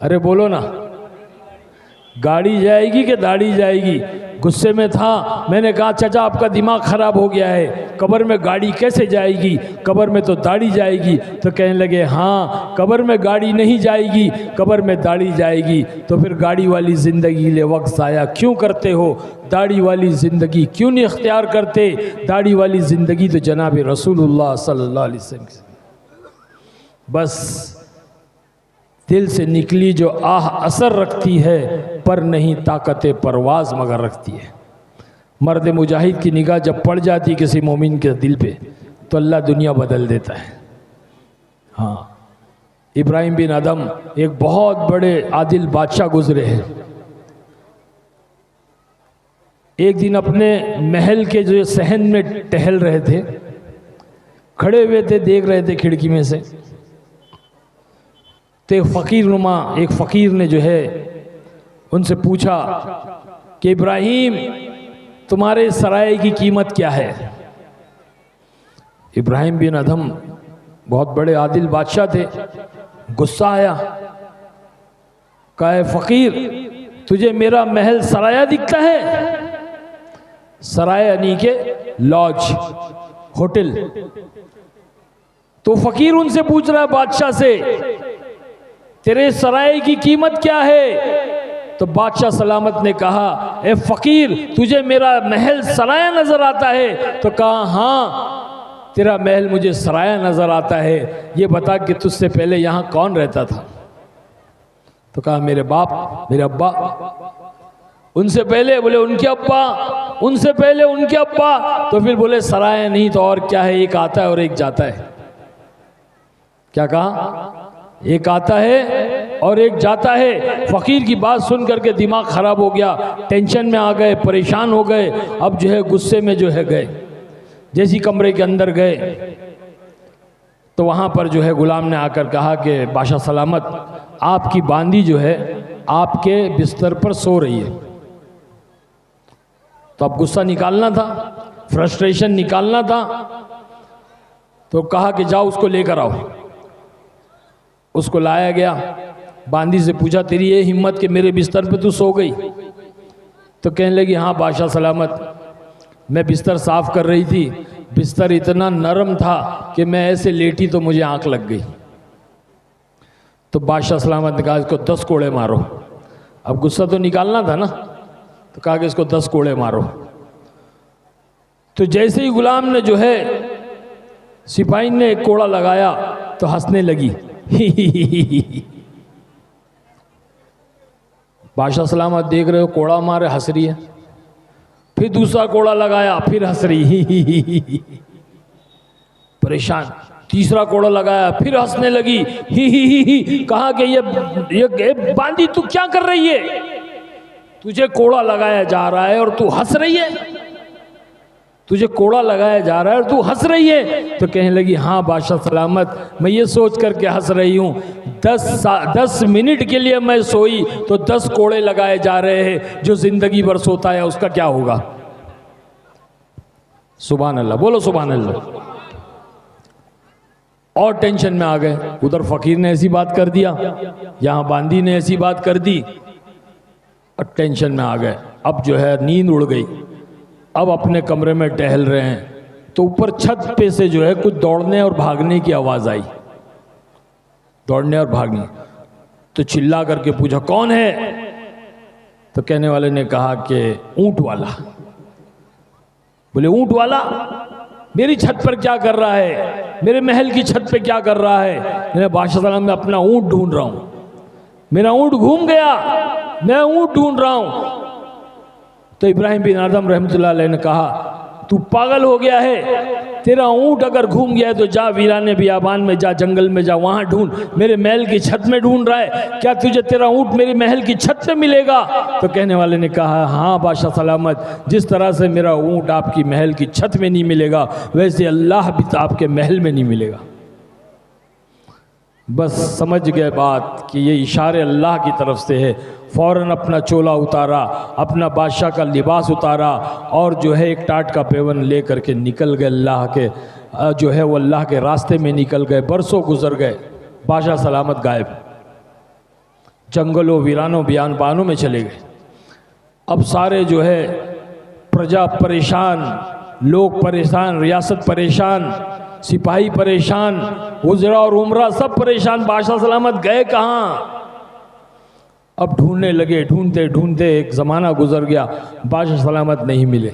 अरे बोलो ना, गाड़ी जाएगी कि दाढ़ी जाएगी? गुस्से में था। मैंने कहा चाचा आपका दिमाग ख़राब हो गया है, कब्र में गाड़ी कैसे जाएगी, कब्र में तो दाढ़ी जाएगी। तो कहने लगे हाँ, कब्र में गाड़ी नहीं जाएगी, कब्र में दाढ़ी जाएगी। तो फिर गाड़ी वाली ज़िंदगी के लिए वक्त ज़ाया क्यों करते हो? दाढ़ी वाली ज़िंदगी क्यों नहीं इख्तियार करते? दाढ़ी वाली ज़िंदगी तो जनाब रसूलुल्लाह सल्लल्लाहु अलैहि वसल्लम बस दिल से निकली जो आह असर रखती है, पर नहीं ताकत परवाज़ मगर रखती है। मर्द मुजाहिद की निगाह जब पड़ जाती किसी मोमिन के दिल पे, तो अल्लाह दुनिया बदल देता है। हाँ, इब्राहिम बिन अदम एक बहुत बड़े आदिल बादशाह गुजरे हैं। एक दिन अपने महल के जो सहन में टहल रहे थे, खड़े हुए थे, देख रहे थे खिड़की में से, तो एक फ़कीर ने जो है उनसे पूछा कि इब्राहिम, तुम्हारे सराय की कीमत क्या है? इब्राहिम बिन अदम बहुत बड़े आदिल बादशाह थे, गुस्सा आया, कहा फ़कीर, तुझे मेरा महल सराया दिखता है? सराय यानी के लॉज, होटल। तो फ़कीर उनसे पूछ रहा है बादशाह से, तेरे सराय की कीमत क्या है? तो बादशाह सलामत ने कहा, ए फ़कीर, तुझे मेरा महल सराया नजर आता है? तो कहा, हाँ, तेरा महल मुझे सराया नजर आता है। ये बता कि तुझसे पहले यहाँ कौन रहता था? तो कहा, मेरे बाप, मेरे अब्बा। उनसे पहले? बोले उनके अब्बा। उनसे पहले उनके अब्बा। तो फिर बोले सराया नहीं तो और क्या है? एक आता है और एक जाता है। क्या कहा? एक आता है और एक जाता है। फ़कीर की बात सुन करके दिमाग खराब हो गया, टेंशन में आ गए, परेशान हो गए। अब जो है गुस्से में जो है गए, जैसी कमरे के अंदर गए तो वहाँ पर जो है गुलाम ने आकर कहा कि बादशाह सलामत, आपकी बांदी जो है आपके बिस्तर पर सो रही है। तो अब गुस्सा निकालना था, फ्रस्ट्रेशन निकालना था, तो कहा कि जाओ उसको लेकर आओ। उसको लाया गया, बांदी से पूछा, तेरी ये हिम्मत कि मेरे बिस्तर पे तू सो गई? तो कहने लगी, हाँ बादशाह सलामत, मैं बिस्तर साफ कर रही थी, बिस्तर इतना नरम था कि मैं ऐसे लेटी तो मुझे आंख लग गई। तो बादशाह सलामत ने कहा, इसको 10 कोड़े मारो। अब गुस्सा तो निकालना था ना, तो कहा कि इसको 10 कोड़े मारो। तो जैसे ही गुलाम ने जो है, सिपाही ने एक कोड़ा लगाया तो हंसने लगी। बादशाह सलामत देख रहे हो, कोड़ा मारे हंस रही है। फिर दूसरा कोड़ा लगाया, फिर हंस रही, परेशान। तीसरा कोड़ा लगाया, फिर हंसने लगी, ही। कहा कि ये बांदी तू क्या कर रही है? तुझे कोड़ा लगाया जा रहा है और तू हंस रही है? तुझे कोड़ा लगाया जा रहा है और तू हंस रही है? तो कहने लगी, हाँ बादशाह सलामत, मैं ये सोच करके हंस रही हूँ, 10 मिनट के लिए मैं सोई तो 10 कोड़े लगाए जा रहे हैं। जो जिंदगी भर सोता है उसका क्या होगा? सुभान अल्लाह, बोलो सुभान अल्लाह। और टेंशन में आ गए। उधर फ़कीर ने ऐसी बात कर दिया, यहाँ बांदी ने ऐसी बात कर दी, और टेंशन में आ गए। अब जो है नींद उड़ गई। अब अपने कमरे में टहल रहे हैं तो ऊपर छत पे से जो है कुछ दौड़ने और भागने की आवाज़ आई। दौड़ने और भागने, तो चिल्ला करके पूछा, कौन है? तो कहने वाले ने कहा कि ऊंट वाला। बोले ऊंट वाला मेरी छत पर क्या कर रहा है? मेरे महल की छत पे क्या कर रहा है? मैंने बादशाह सलाम में अपना ऊंट ढूंढ रहा हूँ, मेरा ऊंट घूम गया, मैं ऊंट ढूंढ रहा हूँ। तो इब्राहिम बिन आदम रहमतुल्लाह अलैह ने कहा, तू पागल हो गया है? तेरा ऊंट अगर घूम गया है तो जा वीराने बियाबान में जा, जंगल में जा, वहां ढूंढ। मेरे महल की छत में ढूंढ रहा है क्या? तुझे तेरा ऊंट मेरे महल की छत पे मिलेगा? तो कहने वाले ने कहा, हाँ बादशाह सलामत, जिस तरह से मेरा ऊंट आपकी महल की छत में नहीं मिलेगा, वैसे अल्लाह भी तो आपके महल में नहीं मिलेगा। बस समझ गए बात कि ये इशारे अल्लाह की तरफ से है। फ़ौरन अपना चोला उतारा, अपना बादशाह का लिबास उतारा, और जो है एक टाट का पेवन ले करके निकल गए। अल्लाह के जो है वो अल्लाह के रास्ते में निकल गए। बरसों गुजर गए, बादशाह सलामत गायब, जंगलों वीरानों बियानबानों में चले गए। अब सारे जो है प्रजा परेशान, लोग परेशान, रियासत परेशान, सिपाही परेशान, उजरा और उमरा सब परेशान। बादशाह सलामत गए कहाँ? अब ढूंढने लगे, ढूंढते ढूंढते एक ज़माना गुजर गया, बादशाह सलामत नहीं मिले।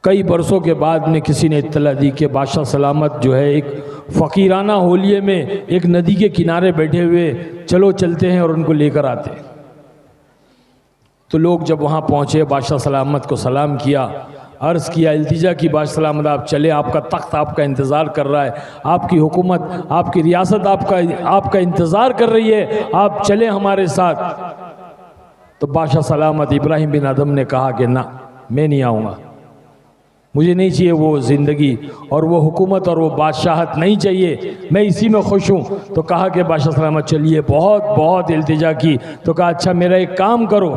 कई बरसों के बाद में किसी ने इत्तला दी कि बादशाह सलामत जो है एक फ़कीराना होलिये में एक नदी के किनारे बैठे हुए, चलो चलते हैं और उनको लेकर आते हैं। तो लोग जब वहाँ पहुँचे, बादशाह सलामत को सलाम किया, अर्ज़ किया, इल्तिजा की बात सलामत, आप चले, आपका तख्त आपका इंतज़ार कर रहा है, आपकी हुकूमत, आपकी रियासत आपका इंतज़ार कर रही है, आप चले हमारे साथ। तो बादशाह सलामत इब्राहिम बिन अदम ने कहा कि ना, मैं नहीं आऊँगा, मुझे नहीं चाहिए वो ज़िंदगी और वो हुकूमत और वो बादशाहत नहीं चाहिए, मैं इसी में खुश हूँ। तो कहा कि बादशाह सलामत चलिए, बहुत बहुत इल्तिजा की। तो कहा अच्छा मेरा एक काम करो,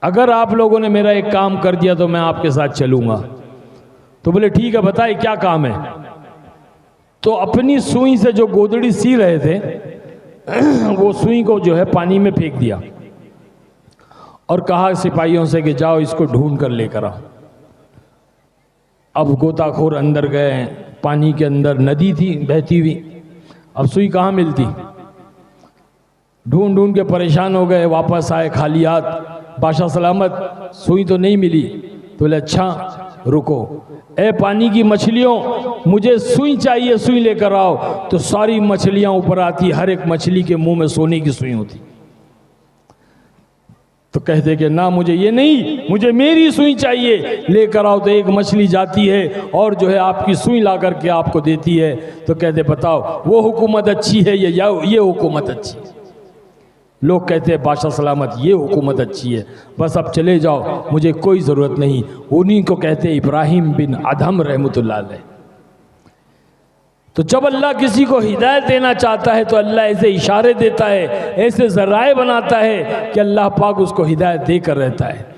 अगर आप लोगों ने मेरा एक काम कर दिया तो मैं आपके साथ चलूँगा। तो बोले ठीक है, बताइए क्या काम है। तो अपनी सुई से जो गोदड़ी सी रहे थे वो सुई को जो है पानी में फेंक दिया और कहा सिपाहियों से कि जाओ इसको ढूंढ कर लेकर आओ। अब गोताखोर अंदर गए, पानी के अंदर नदी थी बहती हुई, अब सुई कहाँ मिलती, ढूंढ ढूंढ के परेशान हो गए, वापस आए खाली हाथ। बादशाह सलामत सुई तो नहीं मिली। तो बोले अच्छा रुको, ए पानी की मछलियों, मुझे सुई चाहिए, सुई लेकर आओ। तो सारी मछलियां ऊपर आती, हर एक मछली के मुंह में सोने की सुई होती। तो कहते कि ना मुझे ये नहीं, मुझे मेरी सुई चाहिए, लेकर आओ। तो एक मछली जाती है और जो है आपकी सुई ला करके आपको देती है। तो कहते बताओ वो हुकूमत अच्छी है या ये हुकूमत अच्छी है। लोग कहते हैं बादशाह सलामत ये हुकूमत अच्छी है, बस अब चले जाओ, मुझे कोई ज़रूरत नहीं। उन्हीं को कहते इब्राहिम बिन अदम रहमतुल्लाह अलैह। तो जब अल्लाह किसी को हिदायत देना चाहता है तो अल्लाह ऐसे इशारे देता है, ऐसे ज़राए बनाता है कि अल्लाह पाक उसको हिदायत देकर रहता है।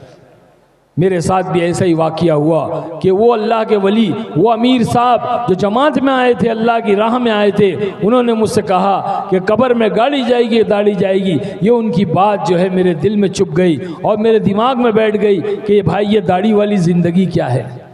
मेरे साथ भी ऐसा ही वाक़या हुआ कि वो अल्लाह के वली, वो अमीर साहब जो जमात में आए थे, अल्लाह की राह में आए थे, उन्होंने मुझसे कहा कि कब्र में गाड़ी जाएगी दाढ़ी जाएगी। ये उनकी बात जो है मेरे दिल में चुभ गई और मेरे दिमाग में बैठ गई कि भाई ये दाढ़ी वाली ज़िंदगी क्या है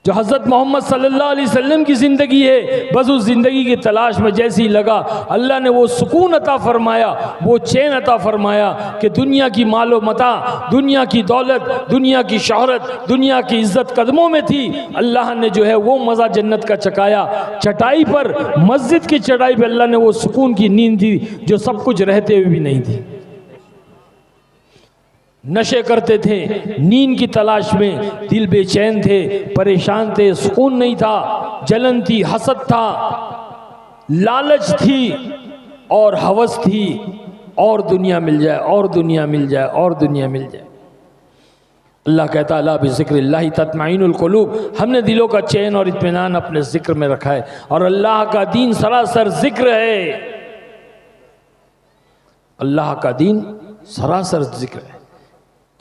जो हज़रत मोहम्मद सल्लल्लाहु अलैहि वसल्लम की ज़िंदगी है। बस उस ज़िंदगी की तलाश में जैसे ही लगा, अल्लाह ने वो सुकून अता फरमाया, वो चैन अता फरमाया कि दुनिया की मालो मता, दुनिया की दौलत, दुनिया की शोहरत, दुनिया की इज़्ज़त कदमों में थी। अल्लाह ने जो है वो मज़ा जन्नत का चकाया। चटाई पर, मस्जिद की चटाई पर अल्लाह ने वो सुकून की नींद दी जो सब कुछ रहते हुए भी नहीं थी। नशे करते थे, नींद की तलाश में, दिल बेचैन थे, परेशान थे, सुकून नहीं था, जलन थी, हसद था, लालच थी और हवस थी, और दुनिया मिल जाए, और दुनिया मिल जाए, और दुनिया मिल जाए। अल्लाह कहता अला बिज़िक्रिल्लाहि तत्मइनुल कुलूब, हमने दिलों का चैन और इत्मीनान अपने जिक्र में रखा है। और अल्लाह का दीन सरासर जिक्र है, अल्लाह का दीन सरासर जिक्र है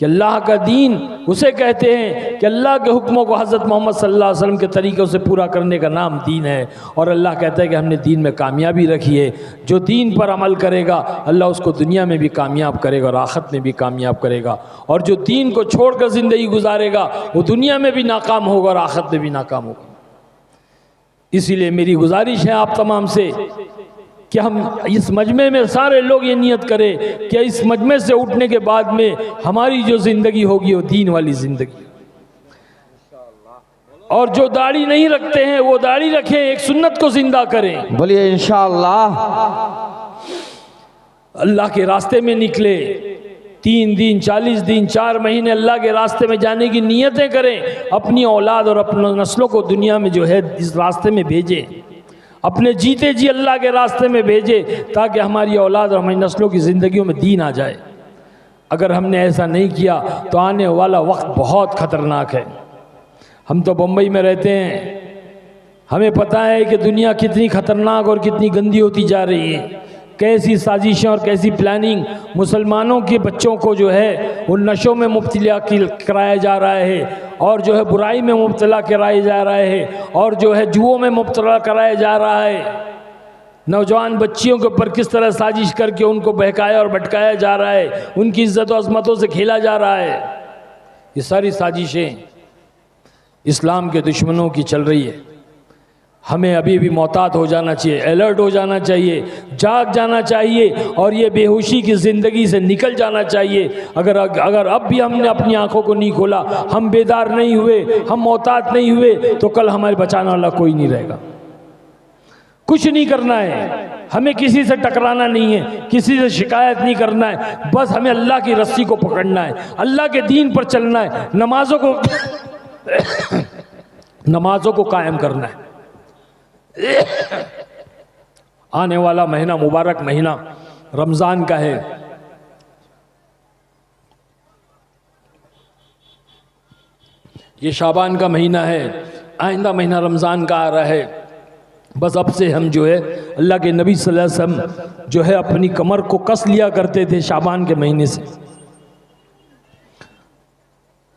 कि अल्लाह का दीन उसे कहते हैं कि अल्लाह के हुक्मों को हज़रत मोहम्मद सल्लल्लाहु अलैहि वसल्लम के तरीक़ों से पूरा करने का नाम दीन है। और अल्लाह कहता है कि हमने दीन में कामयाबी रखी है। जो दीन पर अमल करेगा अल्लाह उसको दुनिया में भी कामयाब करेगा और आखिरत में भी कामयाब करेगा। और जो दीन को छोड़कर ज़िंदगी गुजारेगा वो दुनिया में भी नाकाम होगा और आखिरत में भी नाकाम होगा। इसीलिए मेरी गुजारिश है आप तमाम से कि हम इस मजमे में सारे लोग ये नियत करें कि इस मजमे से उठने के बाद में हमारी जो ज़िंदगी होगी वो दीन वाली ज़िंदगी। और जो दाढ़ी नहीं रखते हैं वो दाढ़ी रखें, एक सुन्नत को जिंदा करें। बोलिए इंशाअल्लाह। अल्लाह के रास्ते में निकले, 3 दिन 40 दिन 4 महीने अल्लाह के रास्ते में जाने की नियतें करें। अपनी औलाद और अपने नस्लों को दुनिया में जो है इस रास्ते में भेजें, अपने जीते जी अल्लाह के रास्ते में भेजे ताकि हमारी औलाद और हमारी नस्लों की ज़िंदगियों में दीन आ जाए। अगर हमने ऐसा नहीं किया तो आने वाला वक्त बहुत ख़तरनाक है। हम तो बम्बई में रहते हैं, हमें पता है कि दुनिया कितनी ख़तरनाक और कितनी गंदी होती जा रही है। कैसी साजिशें और कैसी प्लानिंग मुसलमानों के बच्चों को जो है वो नशों में मुब्तला कराया जा रहा है और जो है बुराई में मुब्तला कराया जा रहा है और जो है जुओं में मुब्तला कराया जा रहा है। नौजवान बच्चियों के ऊपर किस तरह साजिश करके उनको बहकाया और भटकाया जा रहा है, उनकी इज़्ज़त और अज़मतों से खेला जा रहा है। ये सारी साजिशें इस्लाम के दुश्मनों की चल रही है। हमें अभी भी मोहतात हो जाना चाहिए, अलर्ट हो जाना चाहिए, जाग जाना चाहिए और ये बेहोशी की ज़िंदगी से निकल जाना चाहिए। अगर अब भी हमने अपनी आंखों को नहीं खोला, हम बेदार नहीं हुए, हम मोहतात नहीं हुए, तो कल हमारे बचाने वाला कोई नहीं रहेगा। कुछ नहीं करना है, हमें किसी से टकराना नहीं है, किसी से शिकायत नहीं करना है, बस हमें अल्लाह की रस्सी को पकड़ना है, अल्लाह के दीन पर चलना है, नमाजों को कायम करना है। आने वाला महीना मुबारक महीना रमज़ान का है। ये शाबान का महीना है, आइंदा महीना रमज़ान का आ रहा है। बस अब से हम जो है अल्लाह के नबी सल्लल्लाहु अलैहि वसल्लम जो है अपनी कमर को कस लिया करते थे शाबान के महीने से।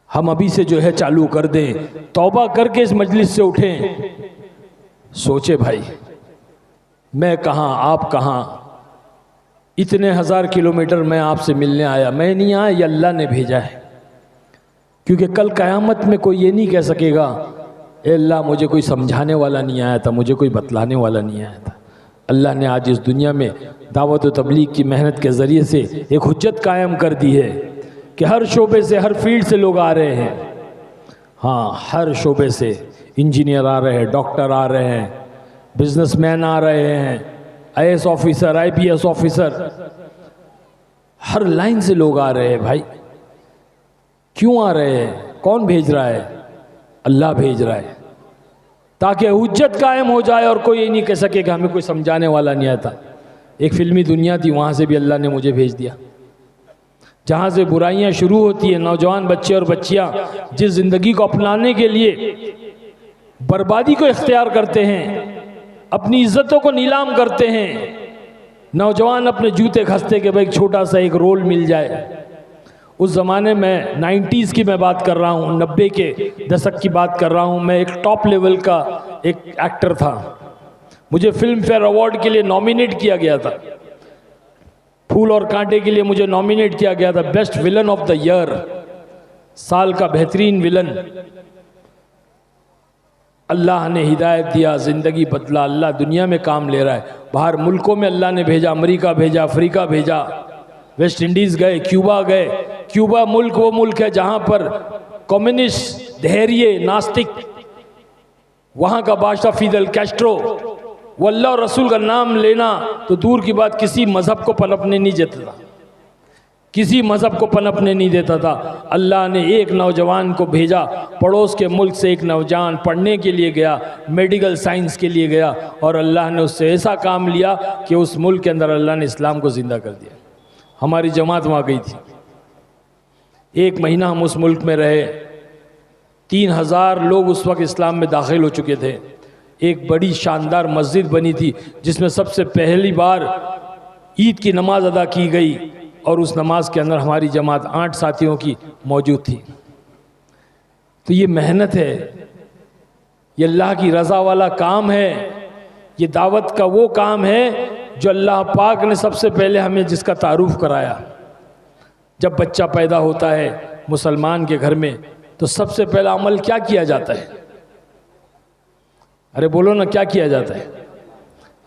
हम अभी से जो है चालू कर दें, तौबा करके इस मजलिस से उठें। सोचे भाई, मैं कहाँ, आप कहाँ, इतने 1000 किलोमीटर मैं आपसे मिलने आया, मैं नहीं आया, ये अल्लाह ने भेजा है। क्योंकि कल क़यामत में कोई ये नहीं कह सकेगा ए अल्लाह मुझे कोई समझाने वाला नहीं आया था, मुझे कोई बतलाने वाला नहीं आया था। अल्लाह ने आज इस दुनिया में दावत व तबलीग की मेहनत के ज़रिए से एक हुज्जत कायम कर दी है कि हर शोबे से, हर फील्ड से लोग आ रहे हैं। हाँ, हर शोबे से इंजीनियर आ रहे हैं, डॉक्टर आ रहे हैं, बिजनेसमैन आ रहे हैं, IAS ऑफिसर, IPS ऑफिसर, हर लाइन से लोग आ रहे हैं। भाई क्यों आ रहे हैं? कौन भेज रहा है? अल्लाह भेज रहा है, ताकि हुज्जत कायम हो जाए और कोई ये नहीं कह सके कि हमें कोई समझाने वाला नहीं आता। एक फिल्मी दुनिया थी, वहाँ से भी अल्लाह ने मुझे भेज दिया, जहाँ से बुराइयाँ शुरू होती हैं। नौजवान बच्चे और बच्चियाँ जिस ज़िंदगी को अपनाने के लिए बर्बादी को इख्तियार करते हैं, अपनी इज्जतों को नीलाम करते हैं, नौजवान अपने जूते खसते के भाई छोटा सा एक रोल मिल जाए। उस ज़माने में 90s की मैं बात कर रहा हूँ, 90 के दशक की बात कर रहा हूँ। मैं एक टॉप लेवल का एक एक्टर था, मुझे फिल्म फेयर अवार्ड के लिए नॉमिनेट किया गया था। फूल और कांटे के लिए मुझे नॉमिनेट किया गया था, best villain of the year, साल का बेहतरीन विलन। अल्लाह ने हिदायत दिया, ज़िंदगी बदला, अल्लाह दुनिया में काम ले रहा है। बाहर मुल्कों में अल्लाह ने भेजा, अमेरिका भेजा, अफ्रीका भेजा, वेस्ट इंडीज़ गए, क्यूबा गए। क्यूबा मुल्क वो मुल्क है जहाँ पर कम्युनिस्ट, धैर्य, नास्तिक, वहाँ का बादशाह फिदेल कैस्ट्रो, वो अल्लाह और रसूल का नाम लेना तो दूर की बात, किसी मज़हब को पनपने नहीं देता था, किसी मज़हब को पनपने नहीं देता था। अल्लाह ने एक नौजवान को भेजा, पड़ोस के मुल्क से एक नौजवान पढ़ने के लिए गया, मेडिकल साइंस के लिए गया, और अल्लाह ने उससे ऐसा काम लिया कि उस मुल्क के अंदर अल्लाह ने इस्लाम को ज़िंदा कर दिया। हमारी जमात वहाँ गई थी, 1 महीना हम उस मुल्क में रहे। 3000 लोग उस वक्त इस्लाम में दाखिल हो चुके थे। एक बड़ी शानदार मस्जिद बनी थी जिसमें सबसे पहली बार ईद की नमाज अदा की गई, और उस नमाज के अंदर हमारी जमात 8 साथियों की मौजूद थी। तो ये मेहनत है, ये अल्लाह की रज़ा वाला काम है, ये दावत का वो काम है जो अल्लाह पाक ने सबसे पहले हमें जिसका तारुफ कराया। जब बच्चा पैदा होता है मुसलमान के घर में, तो सबसे पहला अमल क्या किया जाता है? अरे बोलो ना, क्या किया जाता है?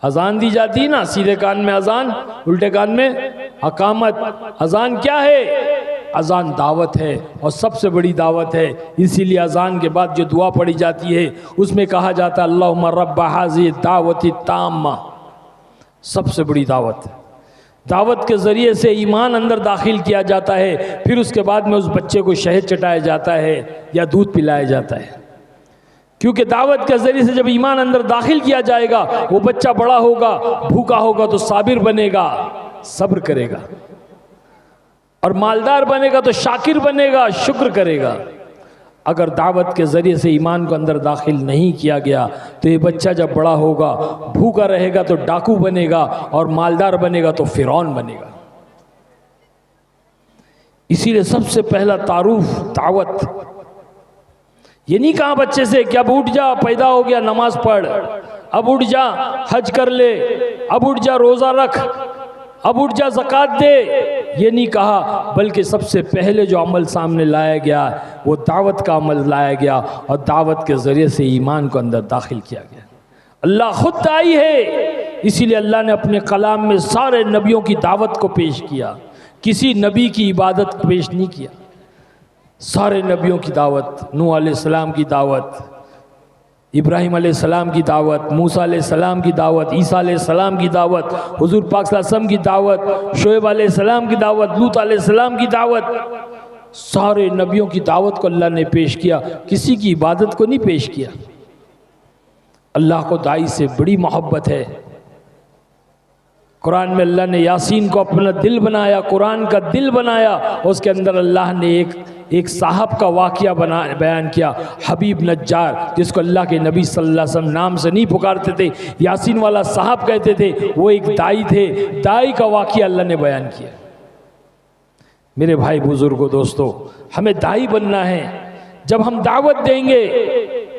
अजान दी जाती है ना, सीधे कान में अजान, उल्टे कान में अकामत। अजान क्या है? अजान दावत है, और सबसे बड़ी दावत है। इसीलिए अजान के बाद जो दुआ पढ़ी जाती है उसमें कहा जाता है अल्लाहुम्मा रब्बा हाज़िही दावती ताम्मा, सबसे बड़ी दावत। दावत के ज़रिए से ईमान अंदर दाखिल किया जाता है, फिर उसके बाद में उस बच्चे को शहद चटाया जाता है या दूध पिलाया जाता है। क्योंकि दावत के ज़रिए से जब ईमान अंदर दाखिल किया जाएगा, वो बच्चा बड़ा होगा, भूखा होगा तो साबिर बनेगा, सब्र करेगा, और मालदार बनेगा तो शाकिर बनेगा, शुक्र करेगा। अगर दावत के ज़रिए से ईमान को अंदर दाखिल नहीं किया गया तो ये बच्चा जब बड़ा होगा, भूखा रहेगा तो डाकू बनेगा, और मालदार बनेगा तो फिरौन बनेगा। इसीलिए सबसे पहला तारुफ दावत। ये नहीं कहा बच्चे से कि अब उठ जा, पैदा हो गया, नमाज पढ़, अब उठ जा हज कर ले, अब उठ जा रोज़ा रख, अब उठ जा ज़कात दे, ये नहीं कहा। बल्कि सबसे पहले जो अमल सामने लाया गया वो दावत का अमल लाया गया, और दावत के ज़रिए से ईमान को अंदर दाखिल किया गया। अल्लाह खुद आई है, इसीलिए अल्लाह ने अपने कलाम में सारे नबियों की दावत को पेश किया, किसी नबी की इबादत को पेश नहीं किया। सारे नबियों की दावत, नूह अलैहिस्सलाम की दावत, इब्राहीम अलैहिस्सलाम की दावत, मूसा अलैहिस्सलाम की दावत, ईसा अलैहिस्सलाम की दावत, हुजूर पाक सल्लल्लाहु अलैहि वसल्लम की दावत, शोएब अलैहिस्सलाम की दावत, लूत अलैहिस्सलाम की दावत, सारे नबियों की दावत को अल्लाह ने पेश किया, किसी की इबादत को नहीं पेश किया। अल्लाह को दाई से बड़ी मोहब्बत है। कुरान में अल्लाह ने यासीन को अपना दिल बनाया, कुरान का दिल बनाया। उसके अंदर अल्लाह ने एक साहब का वाक़या बयान किया, हबीब नज्जार, जिसको अल्लाह के नबी सल्लल्लाहु अलैहि वसल्लम नाम से नहीं पुकारते थे, यासीन वाला साहब कहते थे। वो एक दाई थे, दाई का वाक़या अल्लाह ने बयान किया। मेरे भाई बुजुर्गों, दोस्तों, हमें दाई बनना है। जब हम दावत देंगे,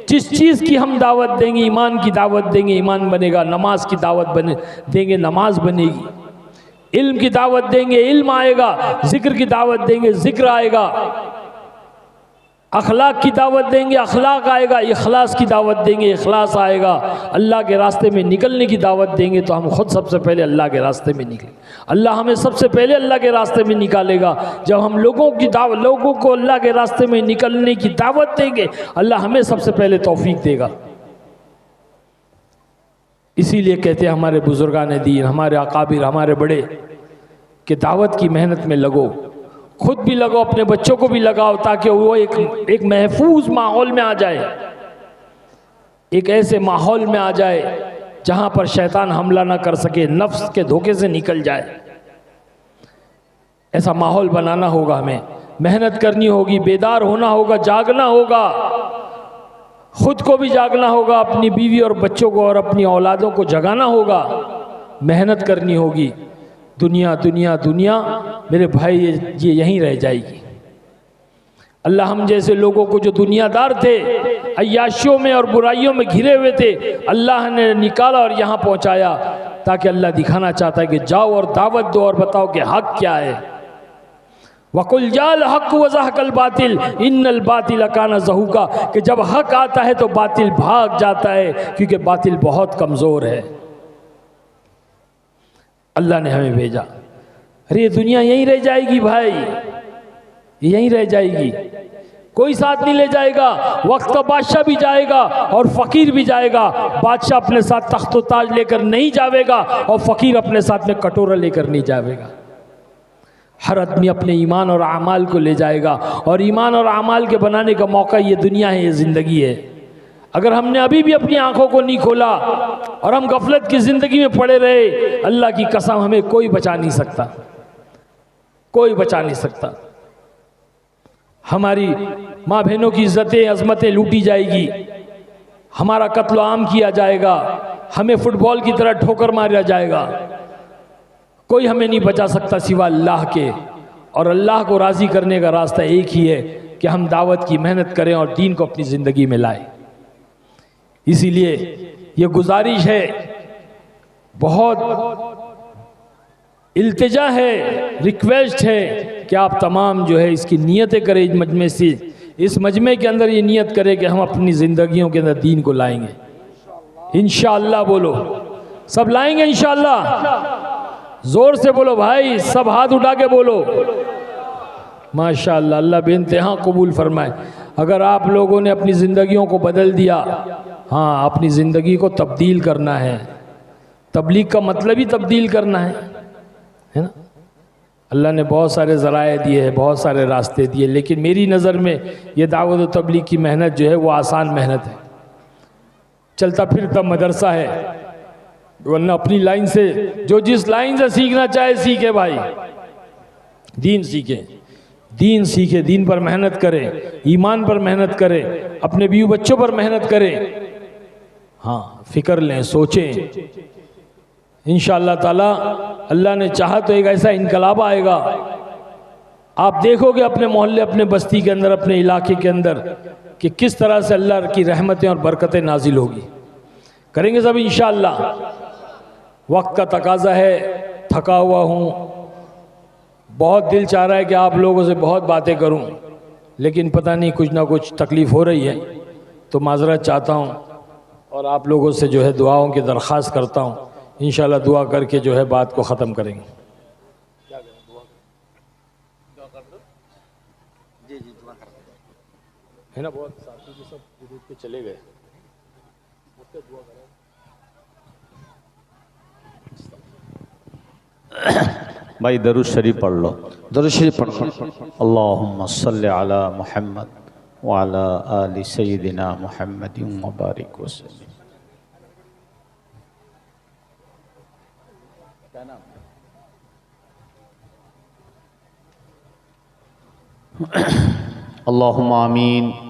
जिस चीज़ की हम दावत देंगे, ईमान की दावत देंगे, ईमान बनेगा। नमाज की दावत देंगे, नमाज बनेगी। इल्म की दावत देंगे, इल्म आएगा। जिक्र की दावत देंगे, जिक्र आएगा। अखलाक की दावत देंगे, अखलाक आएगा। इखलास की दावत देंगे, इखलास आएगा। अल्लाह के रास्ते में निकलने की दावत देंगे तो हम खुद सबसे पहले अल्लाह के रास्ते में निकलें। अल्लाह हमें सबसे पहले अल्लाह के रास्ते में निकालेगा। जब हम लोगों को अल्लाह के रास्ते में निकलने की दावत देंगे, अल्लाह हमें सबसे पहले तौफीक देगा। इसीलिए कहते हैं हमारे बुजुर्गान दीन, हमारे अकाबिर, हमारे बड़े, कि दावत की मेहनत में लगो, खुद भी लगो, अपने बच्चों को भी लगाओ, ताकि वो एक महफूज माहौल में आ जाए, एक ऐसे माहौल में आ जाए जहां पर शैतान हमला ना कर सके, नफ्स के धोखे से निकल जाए। ऐसा माहौल बनाना होगा, हमें मेहनत करनी होगी, बेदार होना होगा, जागना होगा, खुद को भी जागना होगा, अपनी बीवी और बच्चों को और अपनी औलादों को जगाना होगा, मेहनत करनी होगी। दुनिया दुनिया दुनिया मेरे भाई ये यहीं रह जाएगी। अल्लाह हम जैसे लोगों को, जो दुनियादार थे, अय्याशियों में और बुराइयों में घिरे हुए थे, अल्लाह ने निकाला और यहाँ पहुँचाया, ताकि अल्लाह दिखाना चाहता है कि जाओ और दावत दो और बताओ कि हक क्या है। वकुल जाल हक वज़हकल बातिल इन्नल बातिल काना ज़हूका, कि जब हक आता है तो बातिल भाग जाता है, क्योंकि बातिल बहुत कमज़ोर है। अल्लाह ने हमें भेजा। अरे ये दुनिया यहीं रह जाएगी भाई, यहीं रह जाएगी, कोई साथ नहीं ले जाएगा। वक्त का बादशाह भी जाएगा और फ़कीर भी जाएगा। बादशाह अपने साथ तख्त ताज लेकर नहीं जाएगा और फ़कीर अपने साथ में कटोरा लेकर नहीं जाएगा। हर आदमी अपने ईमान और आमाल को ले जाएगा, और ईमान और आमाल के बनाने का मौका ये दुनिया है, ये ज़िंदगी है। अगर हमने अभी भी अपनी आंखों को नहीं खोला और हम गफलत की ज़िंदगी में पड़े रहे, अल्लाह की कसम हमें कोई बचा नहीं सकता, कोई बचा नहीं सकता। हमारी माँ बहनों की इज्जतें, अजमतें लूटी जाएगी, हमारा कत्ल आम किया जाएगा, हमें फुटबॉल की तरह ठोकर मारा जाएगा। कोई हमें नहीं बचा सकता सिवा अल्लाह के। और अल्लाह को राज़ी करने का रास्ता एक ही है कि हम दावत की मेहनत करें और दीन को अपनी ज़िंदगी में लाएं। इसीलिए ये गुजारिश है, बहुत इल्तिजा है, रिक्वेस्ट है कि आप तमाम जो है इसकी नियतें करें। इस मजमे से, इस मजमे के अंदर ये नियत करें कि हम अपनी ज़िंदगियों के अंदर दीन को लाएंगे इंशाअल्लाह। बोलो, सब लाएंगे इंशाअल्लाह। ज़ोर से बोलो भाई, सब हाथ उठा के बोलो। माशाअल्लाह, अल्लाह बेइंतहा कबूल फरमाए। अगर आप लोगों ने अपनी ज़िंदगियों को बदल दिया, हाँ, अपनी ज़िंदगी को तब्दील करना है। तबलीग का मतलब ही तब्दील करना है ना। अल्लाह ने बहुत सारे ज़राए दिए हैं, बहुत सारे रास्ते दिए, लेकिन मेरी नज़र में ये दावत और तबलीग की मेहनत जो है वो आसान मेहनत है, चलता फिरता मदरसा है। वरना अपनी लाइन से, जो जिस लाइन से सीखना चाहे सीखे भाई, दीन सीखे, दीन सीखे, दीन पर मेहनत करे, ईमान पर मेहनत करे, अपने बीवी बच्चों पर मेहनत करे। हाँ, फिक्र लें, सोचें। इंशाअल्लाह ताला अल्लाह ने चाहा तो एक ऐसा इनकलाब आएगा, आप देखोगे अपने मोहल्ले, अपने बस्ती के अंदर, अपने इलाके के अंदर, कि किस तरह से अल्लाह की रहमतें और बरकतें नाजिल होगी। करेंगे सब इंशाअल्लाह। वक्त का तकाजा है, थका हुआ हूँ, बहुत दिल चाह रहा है कि आप लोगों से बहुत बातें करूँ, लेकिन पता नहीं कुछ ना कुछ तकलीफ़ हो रही है, तो माजरत चाहता हूँ और आप लोगों से जो है दुआओं की दरख्वास्त करता हूँ। इंशाअल्लाह दुआ करके जो है बात को ख़त्म करेंगे। है ना, बहुत साथी भी सब दूर पे चले गए। भाई दरूद शरीफ पढ़ लो। दरूद शरीफ पढ़ो। अल्लाहुम्मा सल्लि अला मुहम्मद व अला आलि सय्यिदिना मुहम्मदिन व बारिक वसल्लिम। अल्लाहुम्मा आमीन।